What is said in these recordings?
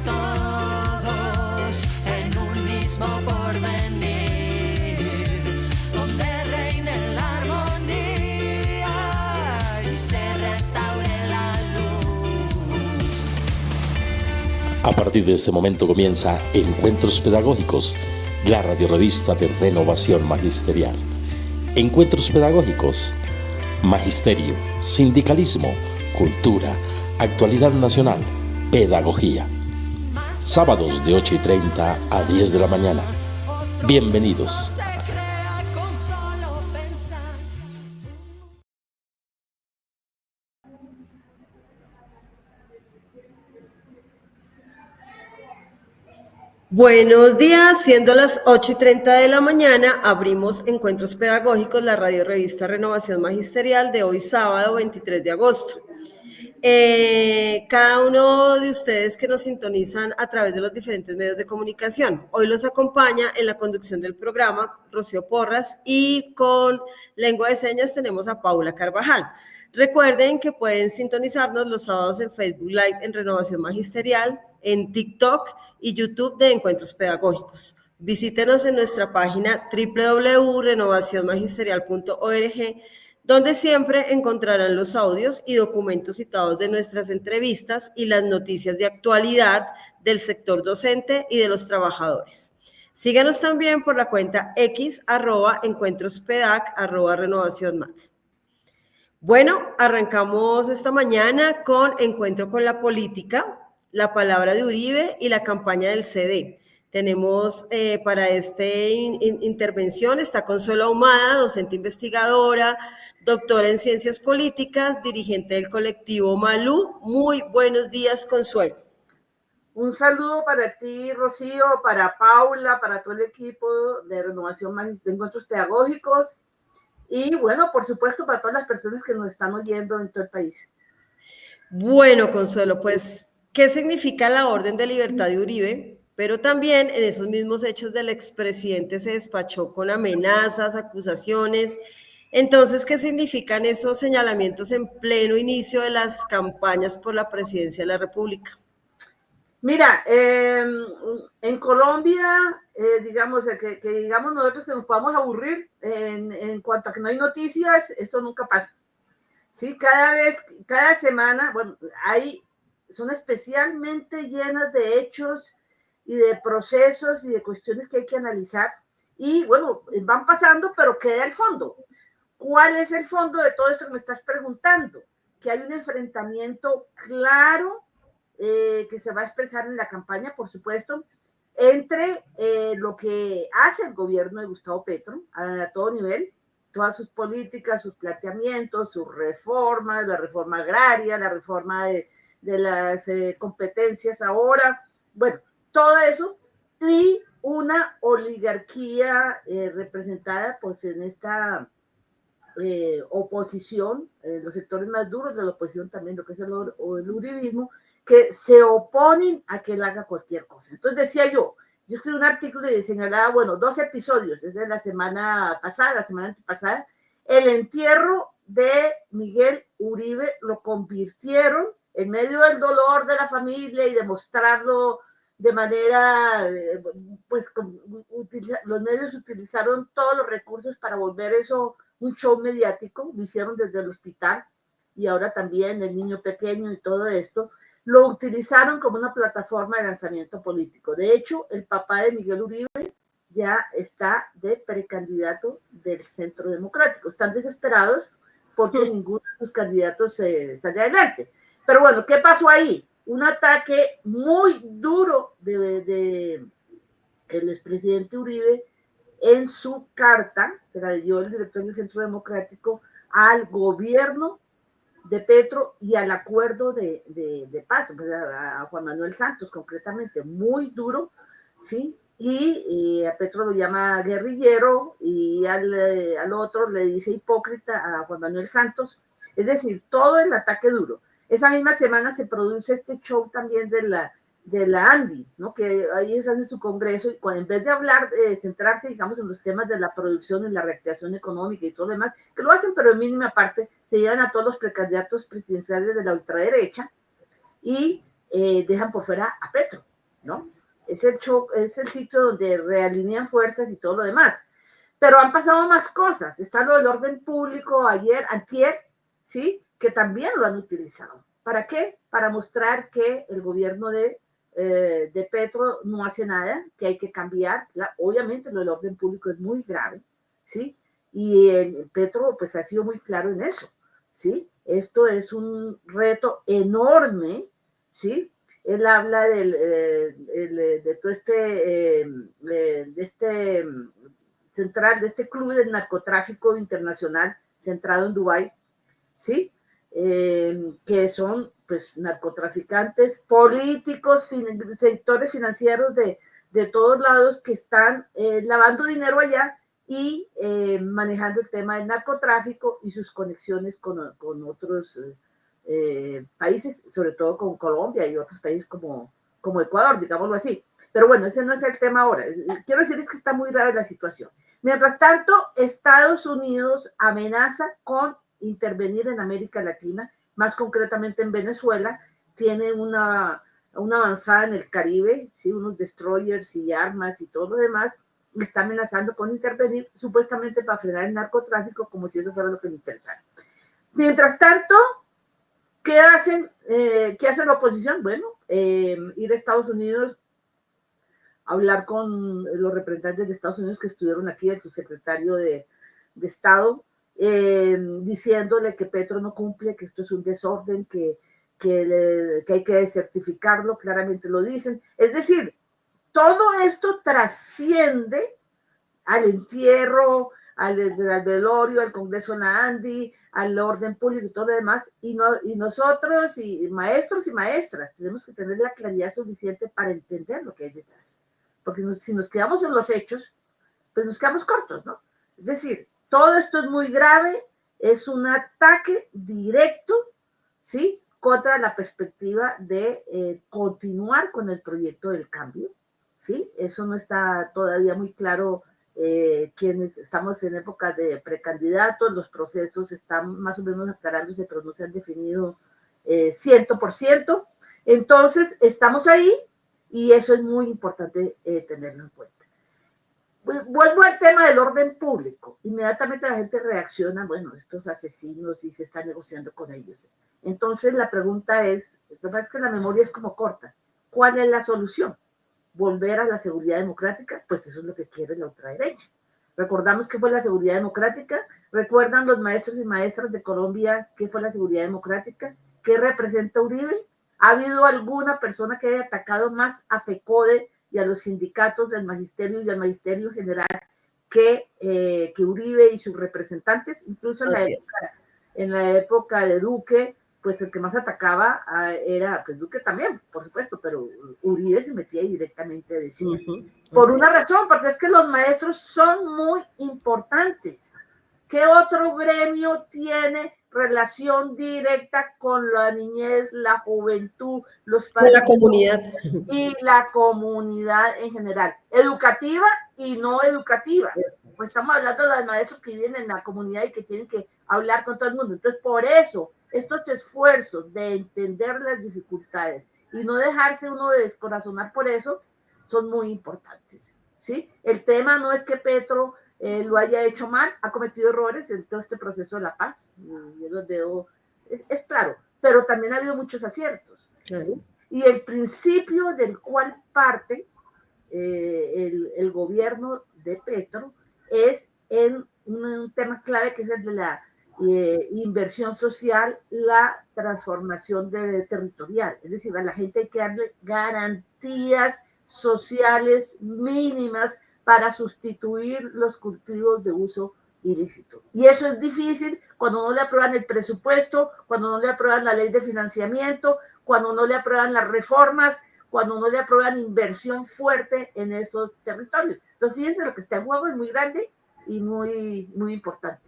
todos en un mismo porvenir, donde reine la armonía y se restaure la luz. A partir de este momento comienza Encuentros Pedagógicos, la radiorrevista de Renovación Magisterial. Encuentros Pedagógicos, magisterio, sindicalismo, cultura, actualidad nacional, pedagogía. Sábados de 8:30 a 10 de la mañana. Bienvenidos. Buenos días, siendo las 8:30 de la mañana, abrimos Encuentros Pedagógicos, la radiorrevista Renovación Magisterial de hoy sábado 23 de agosto. Cada uno de ustedes que nos sintonizan a través de los diferentes medios de comunicación. Hoy los acompaña en la conducción del programa Rocío Porras y con lengua de señas tenemos a Paula Carvajal. Recuerden que pueden sintonizarnos los sábados en Facebook Live en Renovación Magisterial, en TikTok y YouTube de Encuentros Pedagógicos. Visítenos en nuestra página www.renovacionmagisterial.org, donde siempre encontrarán los audios y documentos citados de nuestras entrevistas y las noticias de actualidad del sector docente y de los trabajadores. Síganos también por la cuenta X, @encuentrospedac, @renovacionmac. Bueno, arrancamos esta mañana con Encuentro con la Política, la palabra de Uribe y la campaña del CD. Tenemos para esta intervención, está Consuelo Ahumada, docente investigadora, doctora en Ciencias Políticas, dirigente del colectivo Malú. Muy buenos días, Consuelo. Un saludo para ti, Rocío, para Paula, para todo el equipo de Renovación de Encuentros Pedagógicos y, bueno, por supuesto, para todas las personas que nos están oyendo en todo el país. Bueno, Consuelo, pues, ¿qué significa la orden de libertad de Uribe? Pero también en esos mismos hechos del expresidente se despachó con amenazas, acusaciones. Entonces, ¿qué significan esos señalamientos en pleno inicio de las campañas por la presidencia de la República? Mira, en Colombia, digamos, que digamos nosotros que nos podamos aburrir en cuanto a que no hay noticias, eso nunca pasa. Sí, cada semana, bueno, son especialmente llenas de hechos y de procesos y de cuestiones que hay que analizar. Y bueno, van pasando, pero queda el fondo. ¿Cuál es el fondo de todo esto que me estás preguntando? Que hay un enfrentamiento claro que se va a expresar en la campaña, por supuesto, entre lo que hace el gobierno de Gustavo Petro a todo nivel, todas sus políticas, sus planteamientos, sus reformas, la reforma agraria, la reforma de las competencias ahora, bueno, todo eso, y una oligarquía representada pues en esta oposición, los sectores más duros de la oposición también, lo que es el uribismo, que se oponen a que él haga cualquier cosa. Entonces decía yo escribí un artículo y señalaba, bueno, 2 episodios, es de la semana pasada, la semana antepasada, el entierro de Miguel Uribe lo convirtieron en medio del dolor de la familia y de mostrarlo de manera, pues los medios utilizaron todos los recursos para volver eso un show mediático, lo hicieron desde el hospital y ahora también el niño pequeño y todo esto, lo utilizaron como una plataforma de lanzamiento político. De hecho, el papá de Miguel Uribe ya está de precandidato del Centro Democrático. Están desesperados porque ninguno de sus candidatos sale adelante. Pero bueno, ¿qué pasó ahí? Un ataque muy duro del expresidente Uribe en su carta, que la dio el director del Centro Democrático, al gobierno de Petro y al acuerdo de paz, a Juan Manuel Santos concretamente, muy duro, ¿sí? Y a Petro lo llama guerrillero y al otro le dice hipócrita a Juan Manuel Santos, es decir, todo el ataque duro. Esa misma semana se produce este show también de la ANDI, ¿no? Que ellos hacen su congreso y en vez de hablar, centrarse, digamos, en los temas de la producción y la reactivación económica y todo lo demás, que lo hacen, pero en mínima parte, se llevan a todos los precandidatos presidenciales de la ultraderecha y dejan por fuera a Petro, ¿no? Es el sitio donde realinean fuerzas y todo lo demás. Pero han pasado más cosas. Está lo del orden público antier, ¿sí? Que también lo han utilizado. ¿Para qué? Para mostrar que el gobierno de Petro no hace nada, que hay que cambiar. Obviamente lo del orden público es muy grave, ¿sí? Y Petro pues ha sido muy claro en eso, ¿sí? Esto es un reto enorme, ¿sí? Él habla de todo de este club de narcotráfico internacional centrado en Dubái, ¿sí? Que son pues narcotraficantes, políticos, sectores financieros de todos lados que están lavando dinero allá y manejando el tema del narcotráfico y sus conexiones con otros países, sobre todo con Colombia y otros países como Ecuador, digámoslo así. Pero bueno, ese no es el tema ahora. Quiero decir es que está muy grave la situación. Mientras tanto, Estados Unidos amenaza con intervenir en América Latina, más concretamente en Venezuela. Tiene una avanzada en el Caribe, ¿sí? Unos destroyers y armas y todo lo demás. Está amenazando con intervenir supuestamente para frenar el narcotráfico, como si eso fuera lo que le interesara. Mientras tanto, ¿qué hace la oposición? Bueno, ir a Estados Unidos, hablar con los representantes de Estados Unidos que estuvieron aquí, el subsecretario de Estado, diciéndole que Petro no cumple, que esto es un desorden, que hay que certificarlo, claramente lo dicen. Es decir, todo esto trasciende al entierro, al velorio, al Congreso Nandi, al orden público y todo lo demás, y nosotros, y maestros y maestras, tenemos que tener la claridad suficiente para entender lo que hay detrás. Porque si nos quedamos en los hechos, pues nos quedamos cortos, ¿no? Es decir, todo esto es muy grave, es un ataque directo, ¿sí?, contra la perspectiva de continuar con el proyecto del cambio, ¿sí? Eso no está todavía muy claro. Quienes estamos en época de precandidatos, los procesos están más o menos aclarándose, pero no se han definido 100%. Entonces, estamos ahí y eso es muy importante tenerlo en cuenta. Vuelvo al tema del orden público. Inmediatamente la gente reacciona, bueno, estos asesinos, y se está negociando con ellos. Entonces la pregunta es, lo que pasa es que la memoria es como corta. ¿Cuál es la solución? ¿Volver a la seguridad democrática? Pues eso es lo que quiere la ultraderecha. Recordamos qué fue la seguridad democrática. ¿Recuerdan los maestros y maestras de Colombia qué fue la seguridad democrática? ¿Qué representa Uribe? ¿Ha habido alguna persona que haya atacado más a FECODE y a los sindicatos del magisterio y al magisterio general que Uribe y sus representantes? Incluso en la época de Duque, pues el que más atacaba era pues Duque también, por supuesto, pero Uribe se metía directamente a decir. Por una razón, porque es que los maestros son muy importantes. ¿Qué otro gremio tiene relación directa con la niñez, la juventud, los padres? La comunidad. Y la comunidad en general, educativa y no educativa. Pues estamos hablando de los maestros que viven en la comunidad y que tienen que hablar con todo el mundo. Entonces, por eso, estos esfuerzos de entender las dificultades y no dejarse uno de descorazonar por eso, son muy importantes, ¿sí? El tema no es que Petro lo haya hecho mal, ha cometido errores en todo este proceso de la paz, yo los veo, es claro, pero también ha habido muchos aciertos, ¿sí? Y el principio del cual parte el gobierno de Petro es en un tema clave que es el de la inversión social, la transformación territorial, es decir, a la gente hay que darle garantías sociales mínimas para sustituir los cultivos de uso ilícito. Y eso es difícil cuando no le aprueban el presupuesto, cuando no le aprueban la ley de financiamiento, cuando no le aprueban las reformas, cuando no le aprueban inversión fuerte en esos territorios. Entonces, fíjense, lo que está en juego es muy grande y muy, muy importante.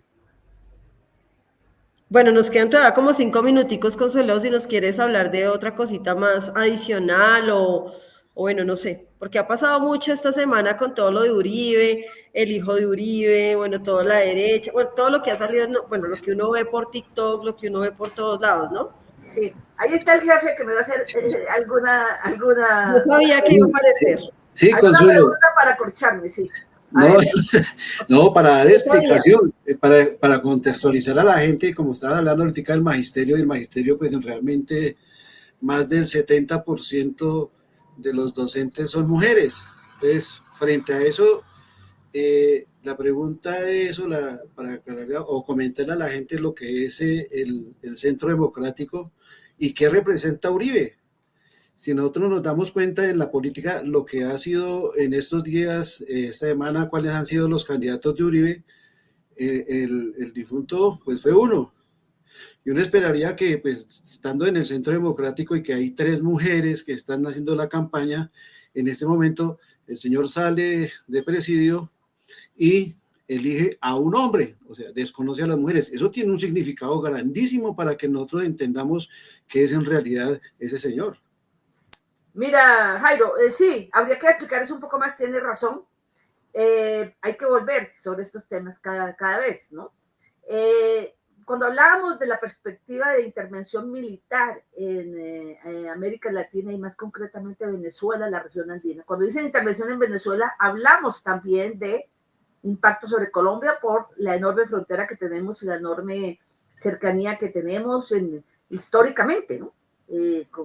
Bueno, nos quedan todavía como 5 minuticos, Consuelo, si nos quieres hablar de otra cosita más adicional o bueno, no sé, porque ha pasado mucho esta semana con todo lo de Uribe, el hijo de Uribe, bueno, toda la derecha, bueno, todo lo que ha salido, bueno, lo que uno ve por TikTok, lo que uno ve por todos lados, ¿no? Sí, ahí está el jefe que me va a hacer alguna No sabía que iba a aparecer. Sí, alguna Consuelo. pregunta para corcharme, sí. A No, ver. no, para dar No sabía. explicación, para contextualizar a la gente, como estabas hablando ahorita del magisterio, y el magisterio pues realmente más del 70% de los docentes son mujeres. Entonces, frente a eso, la pregunta es, para aclarar o comentarle a la gente lo que es el Centro Democrático y qué representa Uribe. Si nosotros nos damos cuenta en la política, lo que ha sido en estos días, esta semana, cuáles han sido los candidatos de Uribe, el difunto pues fue uno. Y uno esperaría que, pues, estando en el Centro Democrático y que hay 3 mujeres que están haciendo la campaña, en este momento el señor sale de presidio y elige a un hombre, o sea, desconoce a las mujeres. Eso tiene un significado grandísimo para que nosotros entendamos qué es en realidad ese señor. Mira, Jairo, sí, habría que explicar eso un poco más, tienes razón. Hay que volver sobre estos temas cada vez, ¿no? Cuando hablábamos de la perspectiva de intervención militar en América Latina y más concretamente Venezuela, la región andina, cuando dicen intervención en Venezuela, hablamos también de impacto sobre Colombia por la enorme frontera que tenemos y la enorme cercanía que tenemos históricamente, ¿no?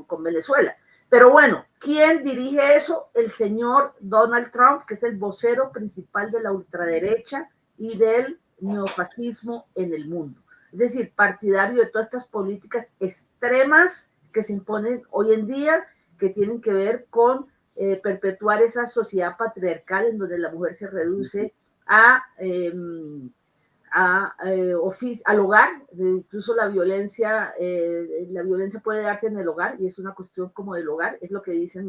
Con Venezuela. Pero bueno, ¿quién dirige eso? El señor Donald Trump, que es el vocero principal de la ultraderecha y del neofascismo en el mundo. Es decir, partidario de todas estas políticas extremas que se imponen hoy en día, que tienen que ver con perpetuar esa sociedad patriarcal en donde la mujer se reduce al hogar. Incluso la violencia puede darse en el hogar y es una cuestión como del hogar, es lo que dicen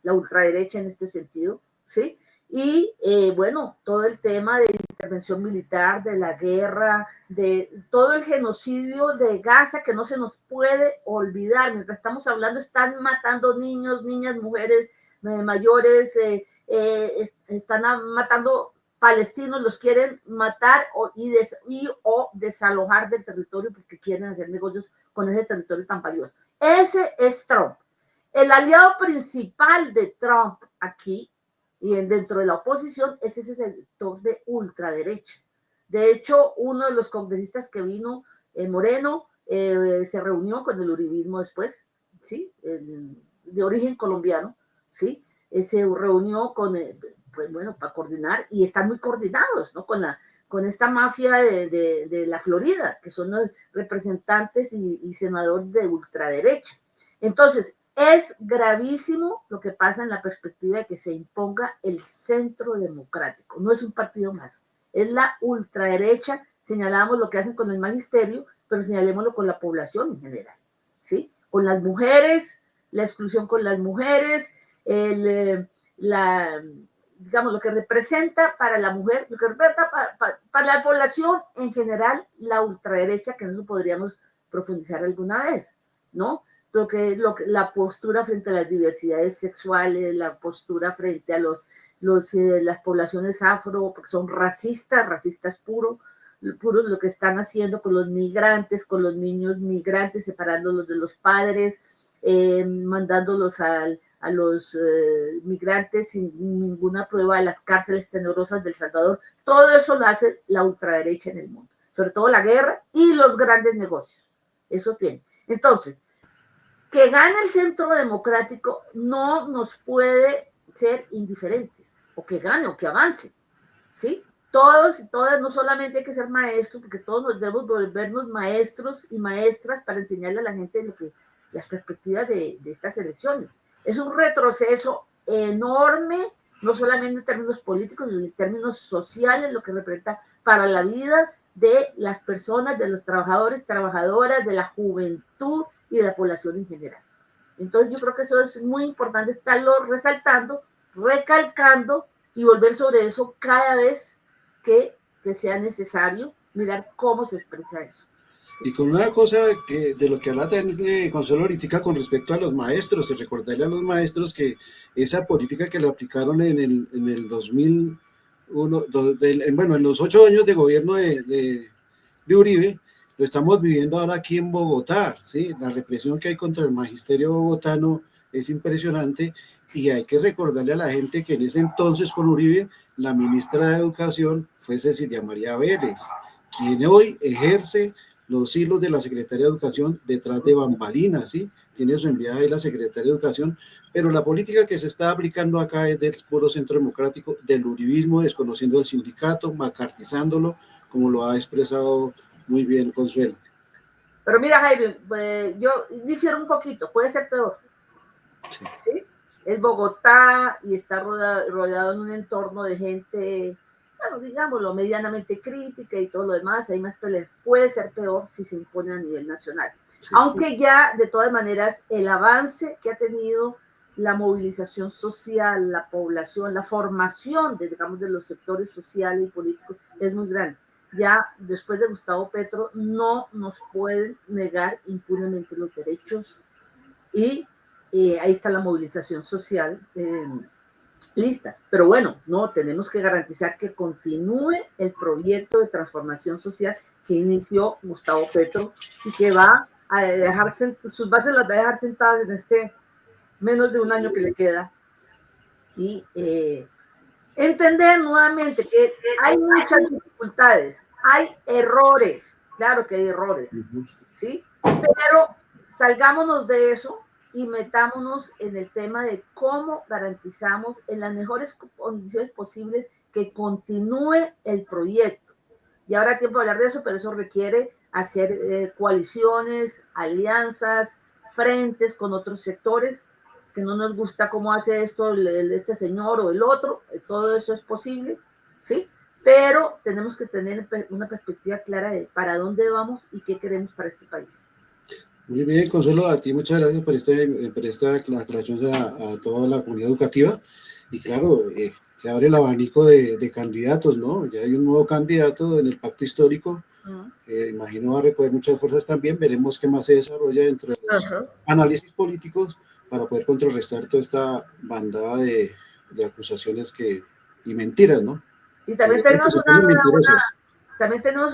la ultraderecha en este sentido, ¿sí? Y bueno, todo el tema de intervención militar, de la guerra, de todo el genocidio de Gaza que no se nos puede olvidar. Mientras estamos hablando, están matando niños, niñas, mujeres, mayores, están matando palestinos, los quieren matar o desalojar del territorio porque quieren hacer negocios con ese territorio tan valioso. Ese es Trump. El aliado principal de Trump aquí y dentro de la oposición es ese sector de ultraderecha. De hecho, uno de los congresistas que vino, Moreno, se reunió con el uribismo después, ¿sí? De origen colombiano, ¿sí? Se reunió con, pues bueno, para coordinar, y están muy coordinados, ¿no? Con esta mafia de la Florida, que son los representantes y senadores de ultraderecha. Entonces, es gravísimo lo que pasa en la perspectiva de que se imponga el centro democrático. No es un partido más, es la ultraderecha. Señalamos lo que hacen con el magisterio, pero señalémoslo con la población en general, ¿sí? Con las mujeres, la exclusión con las mujeres, digamos, lo que representa para la mujer, lo que representa para la población en general, la ultraderecha, que no podríamos profundizar alguna vez, ¿no? La postura frente a las diversidades sexuales, la postura frente a las poblaciones afro, porque son racistas puros, lo que están haciendo con los migrantes, con los niños migrantes, separándolos de los padres, mandándolos a los migrantes sin ninguna prueba a las cárceles tenebrosas del Salvador. Todo eso lo hace la ultraderecha en el mundo, sobre todo la guerra y los grandes negocios. Eso tiene. Entonces, que gane el centro democrático no nos puede ser indiferentes, o que gane o que avance, ¿sí? Todos y todas, no solamente hay que ser maestros, porque todos nos debemos volvernos maestros y maestras para enseñarle a la gente las perspectivas de estas elecciones. Es un retroceso enorme, no solamente en términos políticos, sino en términos sociales, lo que representa para la vida de las personas, de los trabajadores, trabajadoras, de la juventud y de la población en general. Entonces yo creo que eso es muy importante estarlo resaltando, recalcando y volver sobre eso cada vez que sea necesario, mirar cómo se expresa eso. Y con una cosa de lo que habla Consuelo ahorita con respecto a los maestros, y recordarle a los maestros que esa política que le aplicaron en el 2001, bueno, en los 8 años de gobierno de Uribe, lo estamos viviendo ahora aquí en Bogotá, ¿sí? La represión que hay contra el magisterio bogotano es impresionante y hay que recordarle a la gente que en ese entonces con Uribe, la ministra de Educación fue Cecilia María Vélez, quien hoy ejerce los hilos de la Secretaría de Educación detrás de bambalinas, ¿sí? Tiene su enviada ahí la Secretaría de Educación, pero la política que se está aplicando acá es del puro centro democrático, del uribismo, desconociendo el sindicato, macartizándolo, como lo ha expresado muy bien Consuelo. Pero mira, Jaime, yo difiero un poquito, puede ser peor. Sí. ¿Sí? Es Bogotá y está rodeado en un entorno de gente, bueno, digámoslo, medianamente crítica y todo lo demás, hay más peleas. Puede ser peor si se impone a nivel nacional. Sí. Aunque ya, de todas maneras, el avance que ha tenido la movilización social, la población, la formación de, digamos, de los sectores sociales y políticos es muy grande. Ya después de Gustavo Petro no nos pueden negar impunemente los derechos y ahí está la movilización social lista. Pero bueno, no, tenemos que garantizar que continúe el proyecto de transformación social que inició Gustavo Petro y que va a dejar, sus bases las va a dejar sentadas en este menos de un año que le queda. Y entender nuevamente que hay muchas dificultades, hay errores, claro que hay errores, ¿sí? Pero salgámonos de eso y metámonos en el tema de cómo garantizamos en las mejores condiciones posibles que continúe el proyecto. Y ahora hay tiempo de hablar de eso, pero eso requiere hacer coaliciones, alianzas, frentes con otros sectores, que no nos gusta cómo hace esto este señor o el otro, todo eso es posible, ¿sí? Pero tenemos que tener una perspectiva clara de para dónde vamos y qué queremos para este país. Muy bien, Consuelo, a ti muchas gracias por esta aclaración a toda la comunidad educativa. Y claro, se abre el abanico de candidatos, ¿no? Ya hay un nuevo candidato en el pacto histórico, que imagino va a recoger muchas fuerzas también. Veremos qué más se desarrolla dentro de los análisis políticos para poder contrarrestar toda esta bandada de acusaciones y mentiras, ¿no? Y también tenemos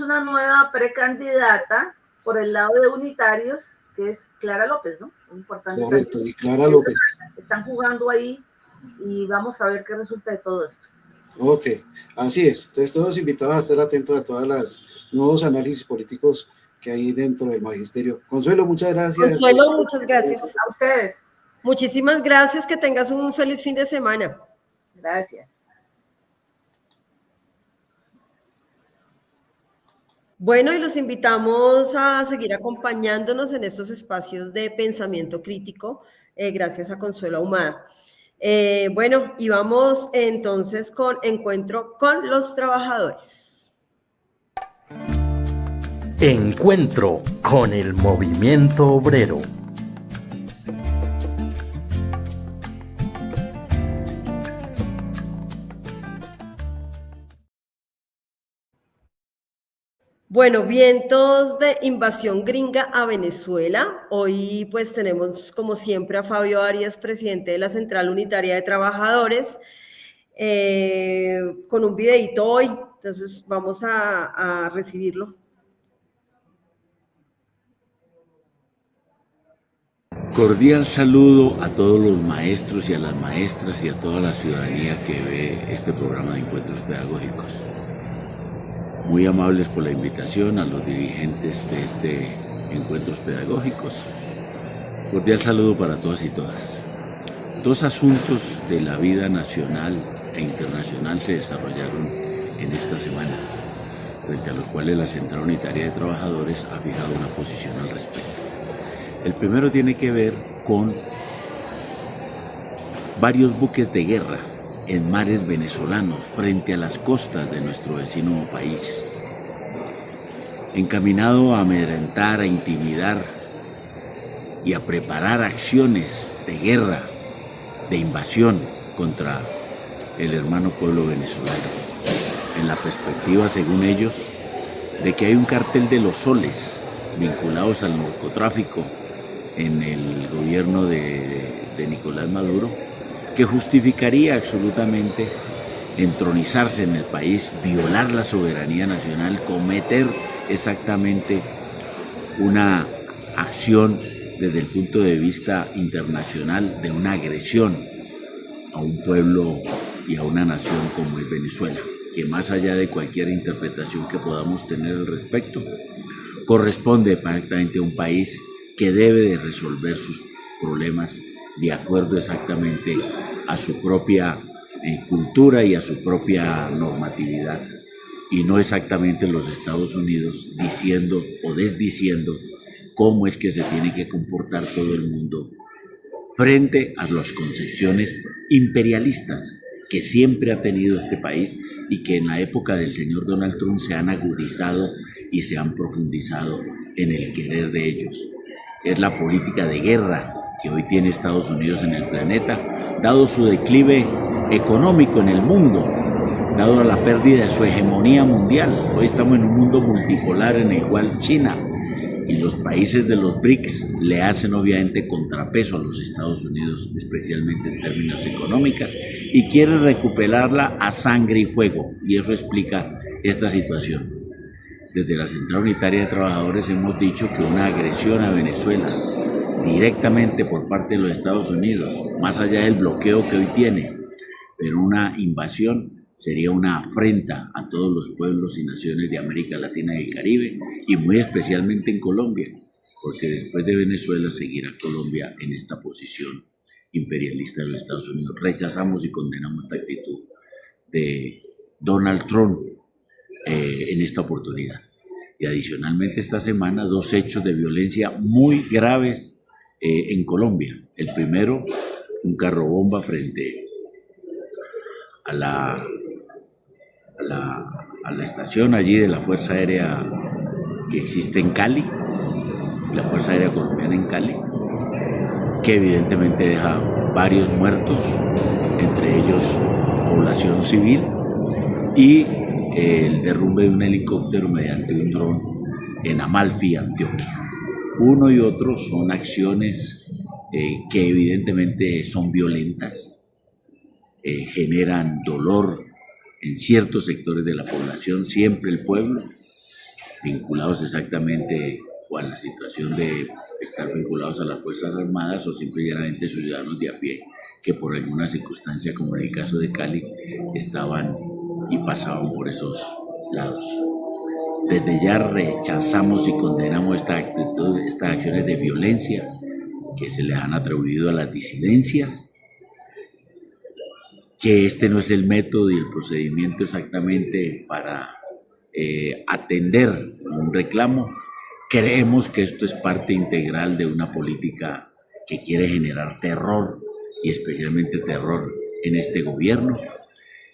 una nueva precandidata por el lado de unitarios, que es Clara López, ¿no? Importante. Correcto, y Clara López. Están jugando ahí y vamos a ver qué resulta de todo esto. Ok, así es. Entonces todos invitados a estar atentos a todos los nuevos análisis políticos que hay dentro del magisterio. Consuelo, muchas gracias. Consuelo, muchas gracias. A ustedes. Muchísimas gracias, que tengas un feliz fin de semana. Gracias. Bueno, y los invitamos a seguir acompañándonos en estos espacios de pensamiento crítico, gracias a Consuelo Ahumada. Bueno, y vamos entonces con Encuentro con los Trabajadores. Encuentro con el movimiento obrero. Bueno, vientos de invasión gringa a Venezuela. Hoy pues tenemos como siempre a Fabio Arias, presidente de la Central Unitaria de Trabajadores, con un videito hoy. Entonces vamos a recibirlo. Cordial saludo a todos los maestros y a las maestras y a toda la ciudadanía que ve este programa de encuentros pedagógicos. Muy amables por la invitación a los dirigentes de este encuentros pedagógicos. Cordial saludo para todas y todas. Dos asuntos de la vida nacional e internacional se desarrollaron en esta semana, frente a los cuales la Central Unitaria de Trabajadores ha fijado una posición al respecto. El primero tiene que ver con varios buques de guerra en mares venezolanos frente a las costas de nuestro vecino país, encaminado a amedrentar, a intimidar y a preparar acciones de guerra, de invasión contra el hermano pueblo venezolano, en la perspectiva, según ellos, de que hay un cartel de los soles vinculados al narcotráfico en el gobierno de Nicolás Maduro, que justificaría absolutamente entronizarse en el país, violar la soberanía nacional, cometer exactamente una acción desde el punto de vista internacional de una agresión a un pueblo y a una nación como es Venezuela, que más allá de cualquier interpretación que podamos tener al respecto, corresponde exactamente a un país que debe de resolver sus problemas de acuerdo exactamente a su propia cultura y a su propia normatividad, y no exactamente los Estados Unidos diciendo o desdiciendo cómo es que se tiene que comportar todo el mundo frente a las concepciones imperialistas que siempre ha tenido este país y que en la época del señor Donald Trump se han agudizado y se han profundizado en el querer de ellos. Es la política de guerra que hoy tiene Estados Unidos en el planeta, dado su declive económico en el mundo, dado la pérdida de su hegemonía mundial. Hoy estamos en un mundo multipolar en el cual China y los países de los BRICS le hacen obviamente contrapeso a los Estados Unidos, especialmente en términos económicos, y quieren recuperarla a sangre y fuego, y eso explica esta situación. Desde la Central Unitaria de Trabajadores hemos dicho que una agresión a Venezuela directamente por parte de los Estados Unidos, más allá del bloqueo que hoy tiene, pero una invasión sería una afrenta a todos los pueblos y naciones de América Latina y el Caribe, y muy especialmente en Colombia, porque después de Venezuela seguirá Colombia en esta posición imperialista de los Estados Unidos. Rechazamos y condenamos esta actitud de Donald Trump en esta oportunidad. Y adicionalmente esta semana 2 hechos de violencia muy graves en Colombia. El primero, un carro bomba frente a la estación allí de la Fuerza Aérea que existe en Cali, la Fuerza Aérea Colombiana en Cali, que evidentemente deja varios muertos, entre ellos población civil, y el derrumbe de un helicóptero mediante un dron en Amalfi, Antioquia. Uno y otro son acciones que evidentemente son violentas, generan dolor en ciertos sectores de la población, siempre el pueblo, vinculados exactamente o a la situación de estar vinculados a las Fuerzas Armadas o simplemente ciudadanos de a pie que por alguna circunstancia, como en el caso de Cali, estaban y pasaban por esos lados. Desde ya rechazamos y condenamos esta actitud, estas acciones de violencia que se les han atribuido a las disidencias, que este no es el método y el procedimiento exactamente para atender un reclamo. Creemos que esto es parte integral de una política que quiere generar terror, y especialmente terror en este gobierno,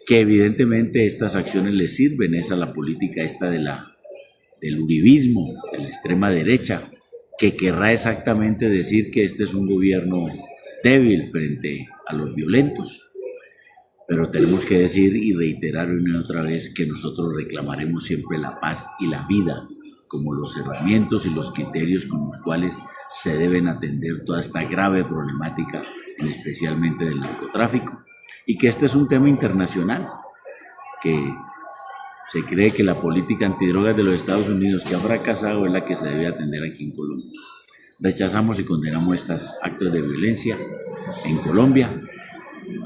que evidentemente estas acciones le sirven es a la política esta del uribismo, de la extrema derecha, que querrá exactamente decir que este es un gobierno débil frente a los violentos. Pero tenemos que decir y reiterar una y otra vez que nosotros reclamaremos siempre la paz y la vida como los herramientas y los criterios con los cuales se deben atender toda esta grave problemática, especialmente del narcotráfico, y que este es un tema internacional, que se cree que la política antidrogas de los Estados Unidos, que ha fracasado, es la que se debe atender aquí en Colombia. Rechazamos y condenamos estos actos de violencia en Colombia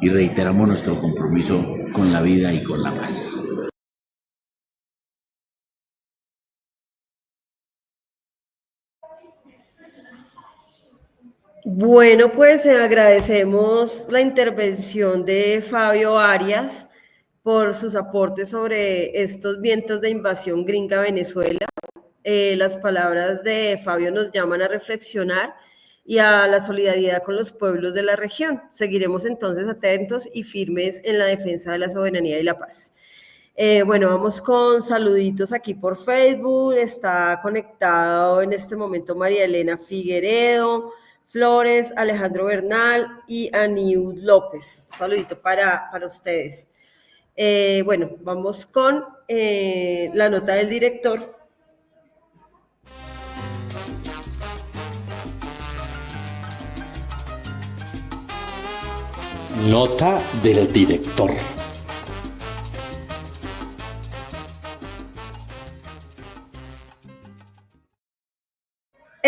y reiteramos nuestro compromiso con la vida y con la paz. Bueno, pues agradecemos la intervención de Fabio Arias por sus aportes sobre estos vientos de invasión gringa a Venezuela. Las palabras de Fabio nos llaman a reflexionar y a la solidaridad con los pueblos de la región. Seguiremos entonces atentos y firmes en la defensa de la soberanía y la paz. Bueno, vamos con saluditos aquí por Facebook. Está conectado en este momento María Elena Figueredo, Flores, Alejandro Bernal y Aniud López. Un saludito para ustedes. Bueno, vamos con la nota del director. Nota del director.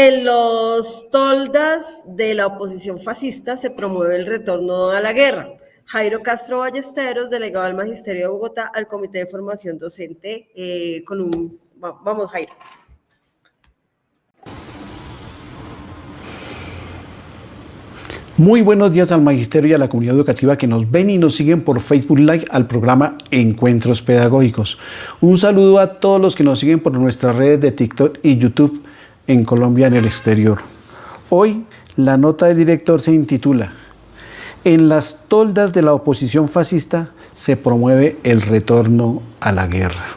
En los toldas de la oposición fascista se promueve el retorno a la guerra. Jairo Castro Ballesteros, delegado del Magisterio de Bogotá, al Comité de Formación Docente, Vamos, Jairo. Muy buenos días al Magisterio y a la comunidad educativa que nos ven y nos siguen por Facebook Live al programa Encuentros Pedagógicos. Un saludo a todos los que nos siguen por nuestras redes de TikTok y YouTube en Colombia y en el exterior. Hoy la nota del director se intitula En las toldas de la oposición fascista se promueve el retorno a la guerra.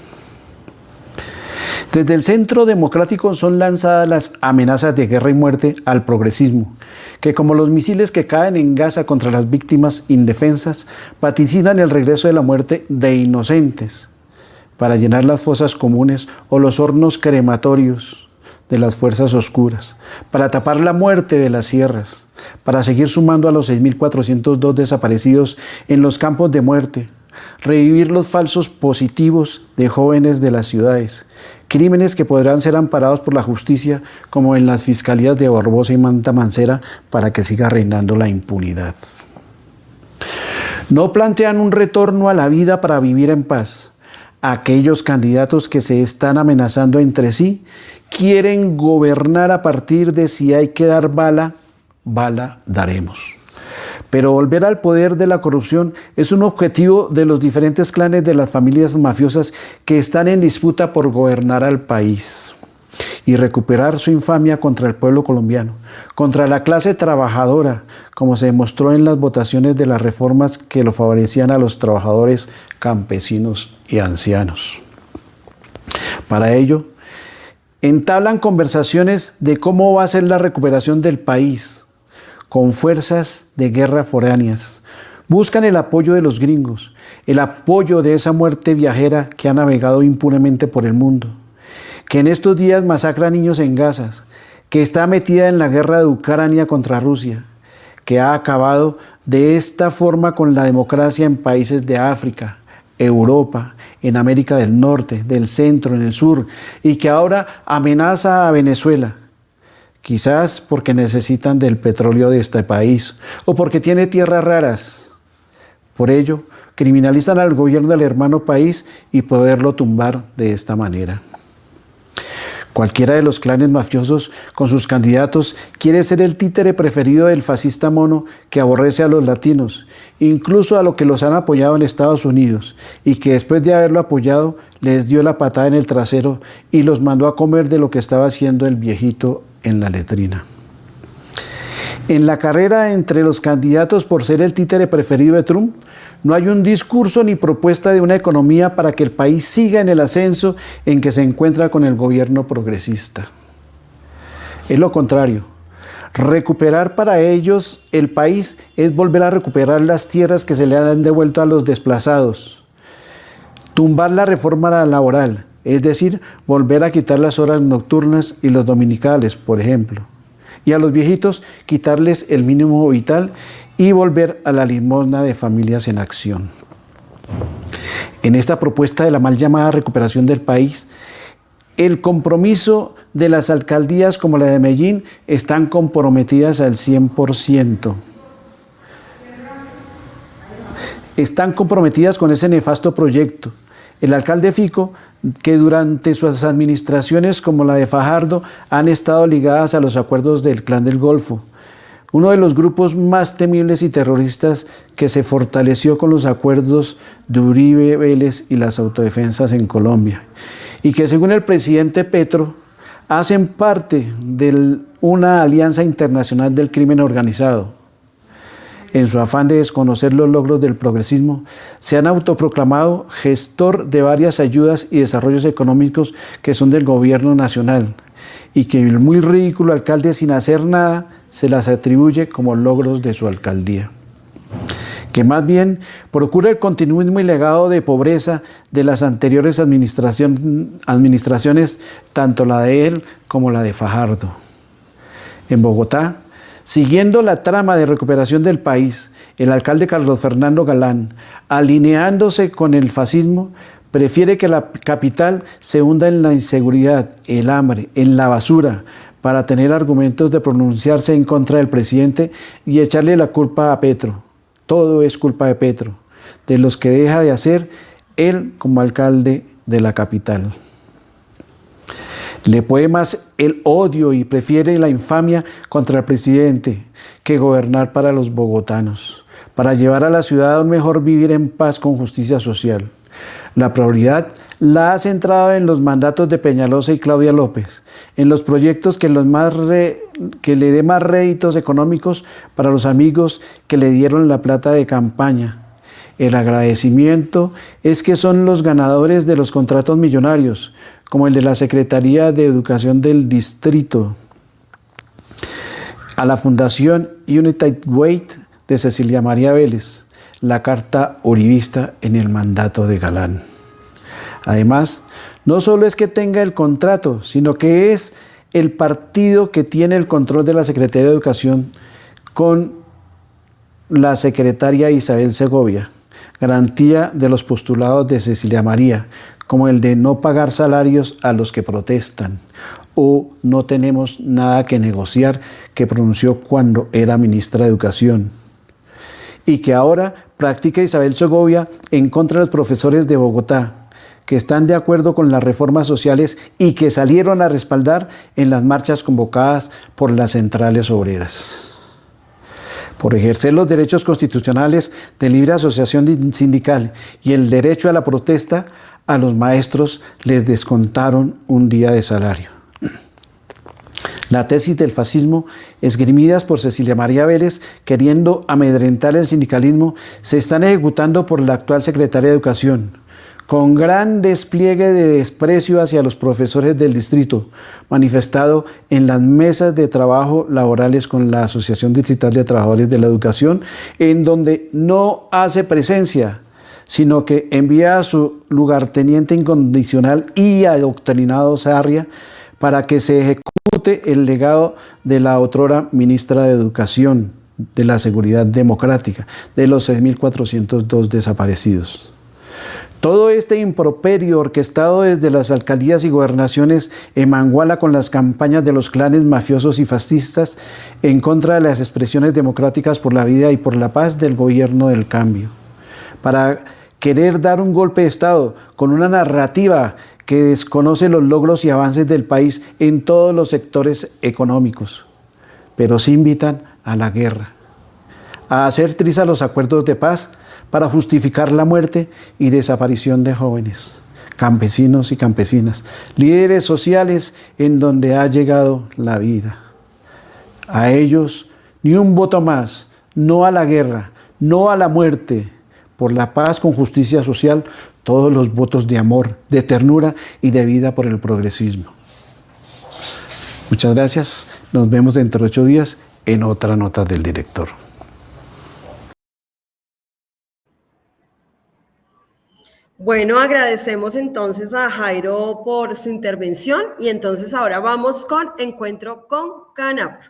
Desde el Centro Democrático son lanzadas las amenazas de guerra y muerte al progresismo, que como los misiles que caen en Gaza contra las víctimas indefensas, vaticinan el regreso de la muerte de inocentes para llenar las fosas comunes o los hornos crematorios de las fuerzas oscuras, para tapar la muerte de las sierras, para seguir sumando a los 6.402 desaparecidos en los campos de muerte, revivir los falsos positivos de jóvenes de las ciudades, crímenes que podrán ser amparados por la justicia como en las fiscalías de Barbosa y Manta Mancera para que siga reinando la impunidad. No plantean un retorno a la vida para vivir en paz. Aquellos candidatos que se están amenazando entre sí quieren gobernar a partir de si hay que dar bala, bala daremos. Pero volver al poder de la corrupción es un objetivo de los diferentes clanes de las familias mafiosas que están en disputa por gobernar al país y recuperar su infamia contra el pueblo colombiano, contra la clase trabajadora, como se demostró en las votaciones de las reformas que lo favorecían a los trabajadores, campesinos y ancianos. Para ello, entablan conversaciones de cómo va a ser la recuperación del país, con fuerzas de guerra foráneas. Buscan el apoyo de los gringos, el apoyo de esa muerte viajera que ha navegado impunemente por el mundo, que en estos días masacra a niños en Gaza, que está metida en la guerra de Ucrania contra Rusia, que ha acabado de esta forma con la democracia en países de África, Europa, en América del Norte, del Centro, en el Sur, y que ahora amenaza a Venezuela. Quizás porque necesitan del petróleo de este país o porque tiene tierras raras. Por ello, criminalizan al gobierno del hermano país y poderlo tumbar de esta manera. Cualquiera de los clanes mafiosos con sus candidatos quiere ser el títere preferido del fascista mono que aborrece a los latinos, incluso a los que los han apoyado en Estados Unidos y que después de haberlo apoyado les dio la patada en el trasero y los mandó a comer de lo que estaba haciendo el viejito en la letrina. En la carrera entre los candidatos por ser el títere preferido de Trump, no hay un discurso ni propuesta de una economía para que el país siga en el ascenso en que se encuentra con el gobierno progresista. Es lo contrario. Recuperar para ellos el país es volver a recuperar las tierras que se le han devuelto a los desplazados. Tumbar la reforma laboral, es decir, volver a quitar las horas nocturnas y los dominicales, por ejemplo. Y a los viejitos quitarles el mínimo vital y volver a la limosna de familias en acción. En esta propuesta de la mal llamada recuperación del país, el compromiso de las alcaldías como la de Medellín están comprometidas al 100%. Están comprometidas con ese nefasto proyecto. El alcalde Fico, que durante sus administraciones como la de Fajardo han estado ligadas a los acuerdos del Clan del Golfo, uno de los grupos más temibles y terroristas que se fortaleció con los acuerdos de Uribe Vélez y las autodefensas en Colombia, y que según el presidente Petro hacen parte de una alianza internacional del crimen organizado. En su afán de desconocer los logros del progresismo, se han autoproclamado gestor de varias ayudas y desarrollos económicos que son del gobierno nacional y que el muy ridículo alcalde sin hacer nada se las atribuye como logros de su alcaldía. Que más bien procura el continuismo y legado de pobreza de las anteriores administraciones, tanto la de él como la de Fajardo. En Bogotá, siguiendo la trama de recuperación del país, el alcalde Carlos Fernando Galán, alineándose con el fascismo, prefiere que la capital se hunda en la inseguridad, el hambre, en la basura, para tener argumentos de pronunciarse en contra del presidente y echarle la culpa a Petro. Todo es culpa de Petro, de los que deja de hacer él como alcalde de la capital. Le puede más el odio y prefiere la infamia contra el presidente que gobernar para los bogotanos, para llevar a la ciudad a un mejor vivir en paz con justicia social. La prioridad la ha centrado en los mandatos de Peñalosa y Claudia López, en los proyectos que le dé más réditos económicos para los amigos que le dieron la plata de campaña. El agradecimiento es que son los ganadores de los contratos millonarios, como el de la Secretaría de Educación del Distrito, a la Fundación United Way de Cecilia María Vélez, la carta uribista en el mandato de Galán. Además, no solo es que tenga el contrato, sino que es el partido que tiene el control de la Secretaría de Educación con la secretaria Isabel Segovia, garantía de los postulados de Cecilia María, como el de no pagar salarios a los que protestan, o no tenemos nada que negociar, que pronunció cuando era ministra de Educación, y que ahora practica Isabel Segovia en contra de los profesores de Bogotá, que están de acuerdo con las reformas sociales y que salieron a respaldar en las marchas convocadas por las centrales obreras. Por ejercer los derechos constitucionales de libre asociación sindical y el derecho a la protesta, a los maestros les descontaron un día de salario. La tesis del fascismo, esgrimidas por Cecilia María Vélez, queriendo amedrentar el sindicalismo, se están ejecutando por la actual secretaria de Educación, con gran despliegue de desprecio hacia los profesores del distrito, manifestado en las mesas de trabajo laborales con la Asociación Distrital de Trabajadores de la Educación, en donde no hace presencia, sino que envía a su lugarteniente incondicional y adoctrinado Sarria para que se ejecute el legado de la otrora ministra de Educación, de la Seguridad Democrática, de los 6.402 desaparecidos. Todo este improperio orquestado desde las alcaldías y gobernaciones emanguala con las campañas de los clanes mafiosos y fascistas en contra de las expresiones democráticas por la vida y por la paz del gobierno del cambio, para querer dar un golpe de Estado con una narrativa que desconoce los logros y avances del país en todos los sectores económicos, pero sí invitan a la guerra, a hacer trizas los acuerdos de paz para justificar la muerte y desaparición de jóvenes, campesinos y campesinas, líderes sociales en donde ha llegado la vida. A ellos ni un voto más, no a la guerra, no a la muerte, por la paz con justicia social, todos los votos de amor, de ternura y de vida por el progresismo. Muchas gracias, nos vemos dentro de 8 días en otra nota del director. Bueno, agradecemos entonces a Jairo por su intervención y entonces ahora vamos con Encuentro con Canapro.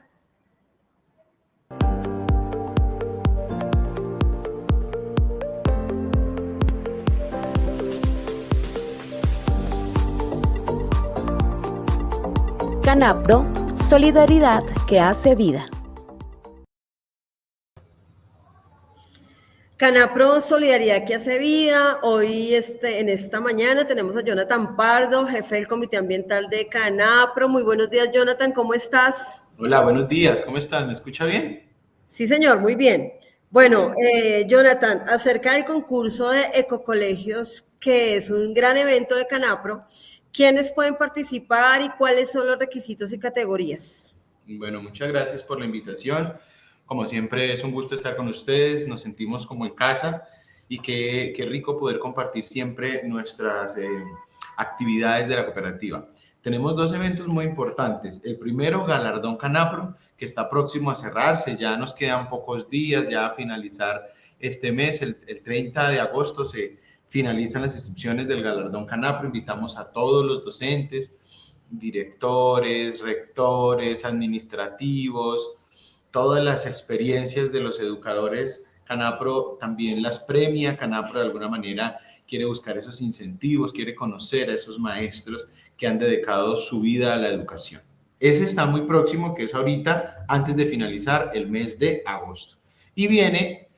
Canapro, solidaridad que hace vida. Canapro, solidaridad que hace vida. Hoy en esta mañana tenemos a Jonathan Pardo, jefe del Comité Ambiental de Canapro. Muy buenos días, Jonathan, ¿cómo estás? Hola, buenos días, ¿cómo estás? ¿Me escucha bien? Sí, señor, muy bien. Bueno, Jonathan, acerca del concurso de ecocolegios, que es un gran evento de Canapro, ¿quiénes pueden participar y cuáles son los requisitos y categorías? Bueno, muchas gracias por la invitación. Como siempre, es un gusto estar con ustedes, nos sentimos como en casa y qué rico poder compartir siempre nuestras actividades de la cooperativa. Tenemos 2 eventos muy importantes. El primero, Galardón Canapro, que está próximo a cerrarse, ya nos quedan pocos días ya a finalizar este mes. El 30 de agosto se finalizan las inscripciones del Galardón Canapro. Invitamos a todos los docentes, directores, rectores, administrativos, todas las experiencias de los educadores. Canapro también las premia. Canapro de alguna manera quiere buscar esos incentivos, quiere conocer a esos maestros que han dedicado su vida a la educación. Ese está muy próximo, que es ahorita, antes de finalizar el mes de agosto. Y viene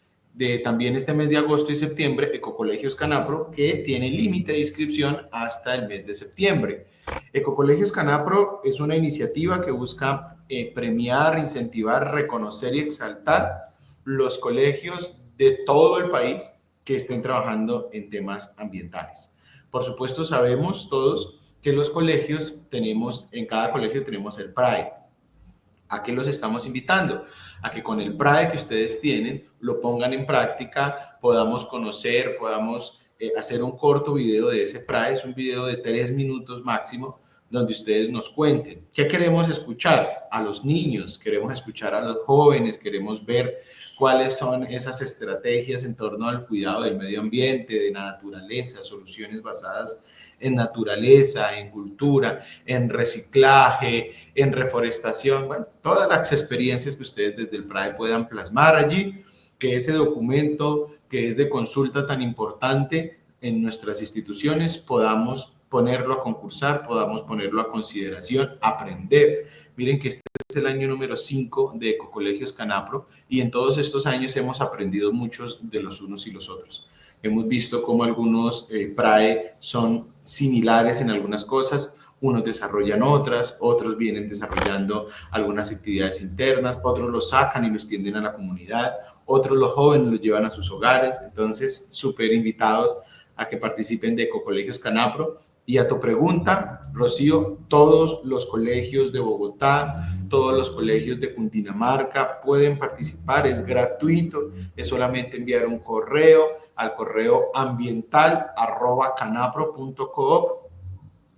también este mes de agosto y septiembre, Ecocolegios Canapro, que tiene límite de inscripción hasta el mes de septiembre. Ecocolegios Canapro es una iniciativa que busca premiar, incentivar, reconocer y exaltar los colegios de todo el país que estén trabajando en temas ambientales. Por supuesto, sabemos todos que los colegios en cada colegio tenemos el PRAE. ¿A qué los estamos invitando? A que con el PRAE que ustedes tienen lo pongan en práctica, podamos conocer, podamos hacer un corto video de ese PRAE. Es un video de 3 minutos máximo, donde ustedes nos cuenten qué queremos escuchar a los niños, queremos escuchar a los jóvenes, queremos ver cuáles son esas estrategias en torno al cuidado del medio ambiente, de la naturaleza, soluciones basadas en naturaleza, en cultura, en reciclaje, en reforestación, bueno, todas las experiencias que ustedes desde el PRAE puedan plasmar allí, que ese documento que es de consulta tan importante en nuestras instituciones podamos ponerlo a concursar, podamos ponerlo a consideración, aprender. Miren que este es el año número 5 de Ecocolegios Canapro y en todos estos años hemos aprendido muchos de los unos y los otros. Hemos visto cómo algunos PRAE son similares en algunas cosas, unos desarrollan otras, otros vienen desarrollando algunas actividades internas, otros los sacan y los extienden a la comunidad, otros los jóvenes los llevan a sus hogares. Entonces, súper invitados a que participen de Ecocolegios Canapro. Y a tu pregunta, Rocío, todos los colegios de Bogotá, todos los colegios de Cundinamarca pueden participar, es gratuito, es solamente enviar un correo al correo ambiental@canapro.coop,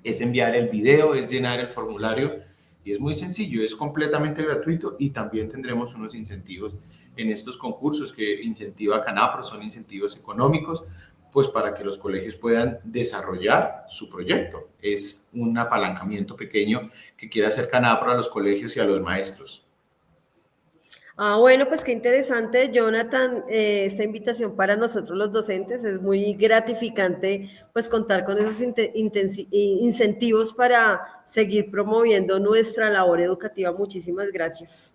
es enviar el video, es llenar el formulario y es muy sencillo, es completamente gratuito y también tendremos unos incentivos en estos concursos que incentiva Canapro, son incentivos económicos, pues para que los colegios puedan desarrollar su proyecto. Es un apalancamiento pequeño que quiere hacer Canapro a los colegios y a los maestros. Bueno, pues qué interesante, Jonathan, esta invitación para nosotros los docentes. Es muy gratificante pues contar con esos incentivos para seguir promoviendo nuestra labor educativa. Muchísimas gracias.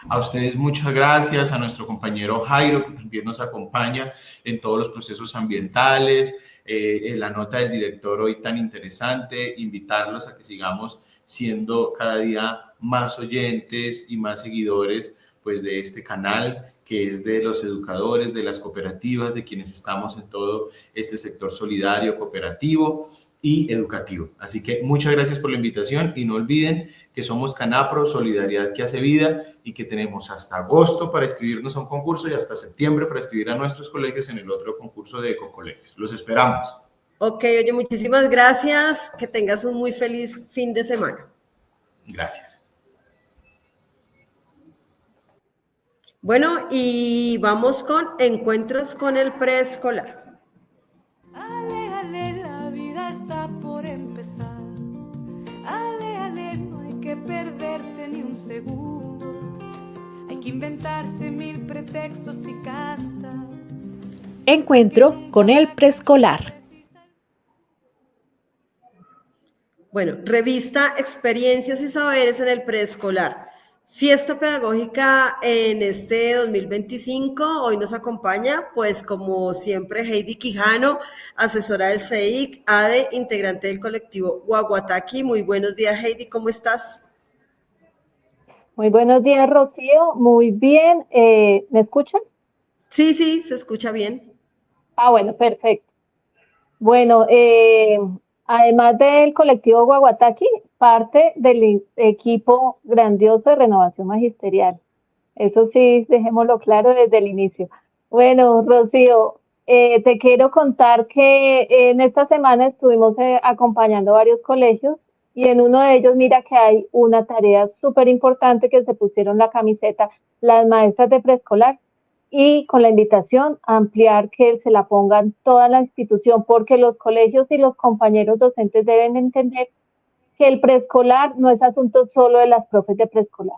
A ustedes muchas gracias, a nuestro compañero Jairo, que también nos acompaña en todos los procesos ambientales, la nota del director hoy tan interesante, invitarlos a que sigamos siendo cada día más oyentes y más seguidores pues, de este canal, que es de los educadores, de las cooperativas, de quienes estamos en todo este sector solidario, cooperativo y educativo. Así que muchas gracias por la invitación y no olviden que somos Canapro, Solidaridad que hace vida, y que tenemos hasta agosto para inscribirnos a un concurso y hasta septiembre para inscribir a nuestros colegios en el otro concurso de Ecocolegios. Los esperamos. Ok, oye, muchísimas gracias. Que tengas un muy feliz fin de semana. Gracias. Bueno, y vamos con encuentros con el preescolar. Ale, ale, la vida está por empezar. Ale, ale, no hay que perderse ni un segundo. Hay que inventarse 1000 pretextos y canta. Encuentro con el preescolar. Bueno, revista Experiencias y Saberes en el Preescolar. Fiesta pedagógica en este 2025. Hoy nos acompaña, pues como siempre, Heidi Quijano, asesora del CEIC, ADE, integrante del colectivo Guaguataqui. Muy buenos días, Heidi, ¿cómo estás? Muy buenos días, Rocío. Muy bien. ¿Me escuchan? Sí, se escucha bien. Bueno, perfecto. Bueno, además del colectivo Guaguataqui, parte del equipo grandioso de renovación magisterial. Eso sí, dejémoslo claro desde el inicio. Bueno, Rocío, te quiero contar que en esta semana estuvimos acompañando varios colegios y en uno de ellos, mira que hay una tarea súper importante que se pusieron la camiseta las maestras de preescolar, y con la invitación a ampliar que se la pongan toda la institución, porque los colegios y los compañeros docentes deben entender que el preescolar no es asunto solo de las profes de preescolar.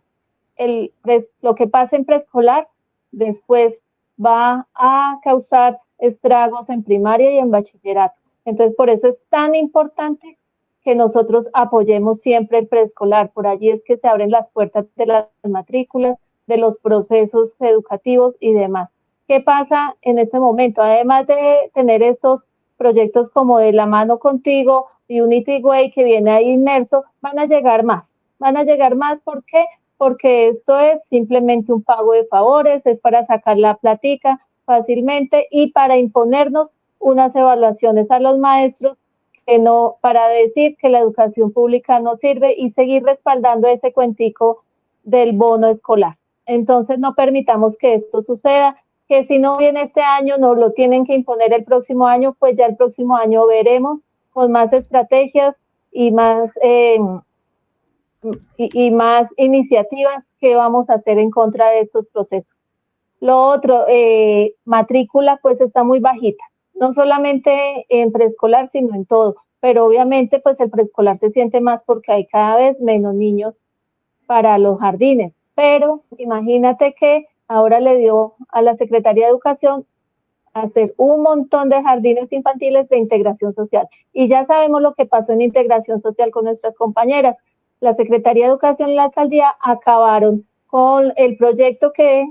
Lo que pasa en preescolar después va a causar estragos en primaria y en bachillerato. Entonces, por eso es tan importante que nosotros apoyemos siempre el preescolar. Por allí es que se abren las puertas de las matrículas, de los procesos educativos y demás. ¿Qué pasa en este momento? Además de tener estos proyectos como de la mano contigo y Unity Way que viene ahí inmerso, van a llegar más. ¿Por qué? Porque esto es simplemente un pago de favores, es para sacar la platica fácilmente y para imponernos unas evaluaciones a los maestros que no, para decir que la educación pública no sirve y seguir respaldando ese cuentico del bono escolar. Entonces no permitamos que esto suceda, que si no viene este año nos lo tienen que imponer el próximo año, pues ya el próximo año veremos con más estrategias y más más iniciativas que vamos a hacer en contra de estos procesos. Lo otro, matrícula pues está muy bajita, no solamente en preescolar, sino en todo, pero obviamente pues el preescolar se siente más porque hay cada vez menos niños para los jardines, pero imagínate que ahora le dio a la Secretaría de Educación hacer un montón de jardines infantiles de integración social, y ya sabemos lo que pasó en integración social con nuestras compañeras. La Secretaría de Educación y la Alcaldía acabaron con el proyecto que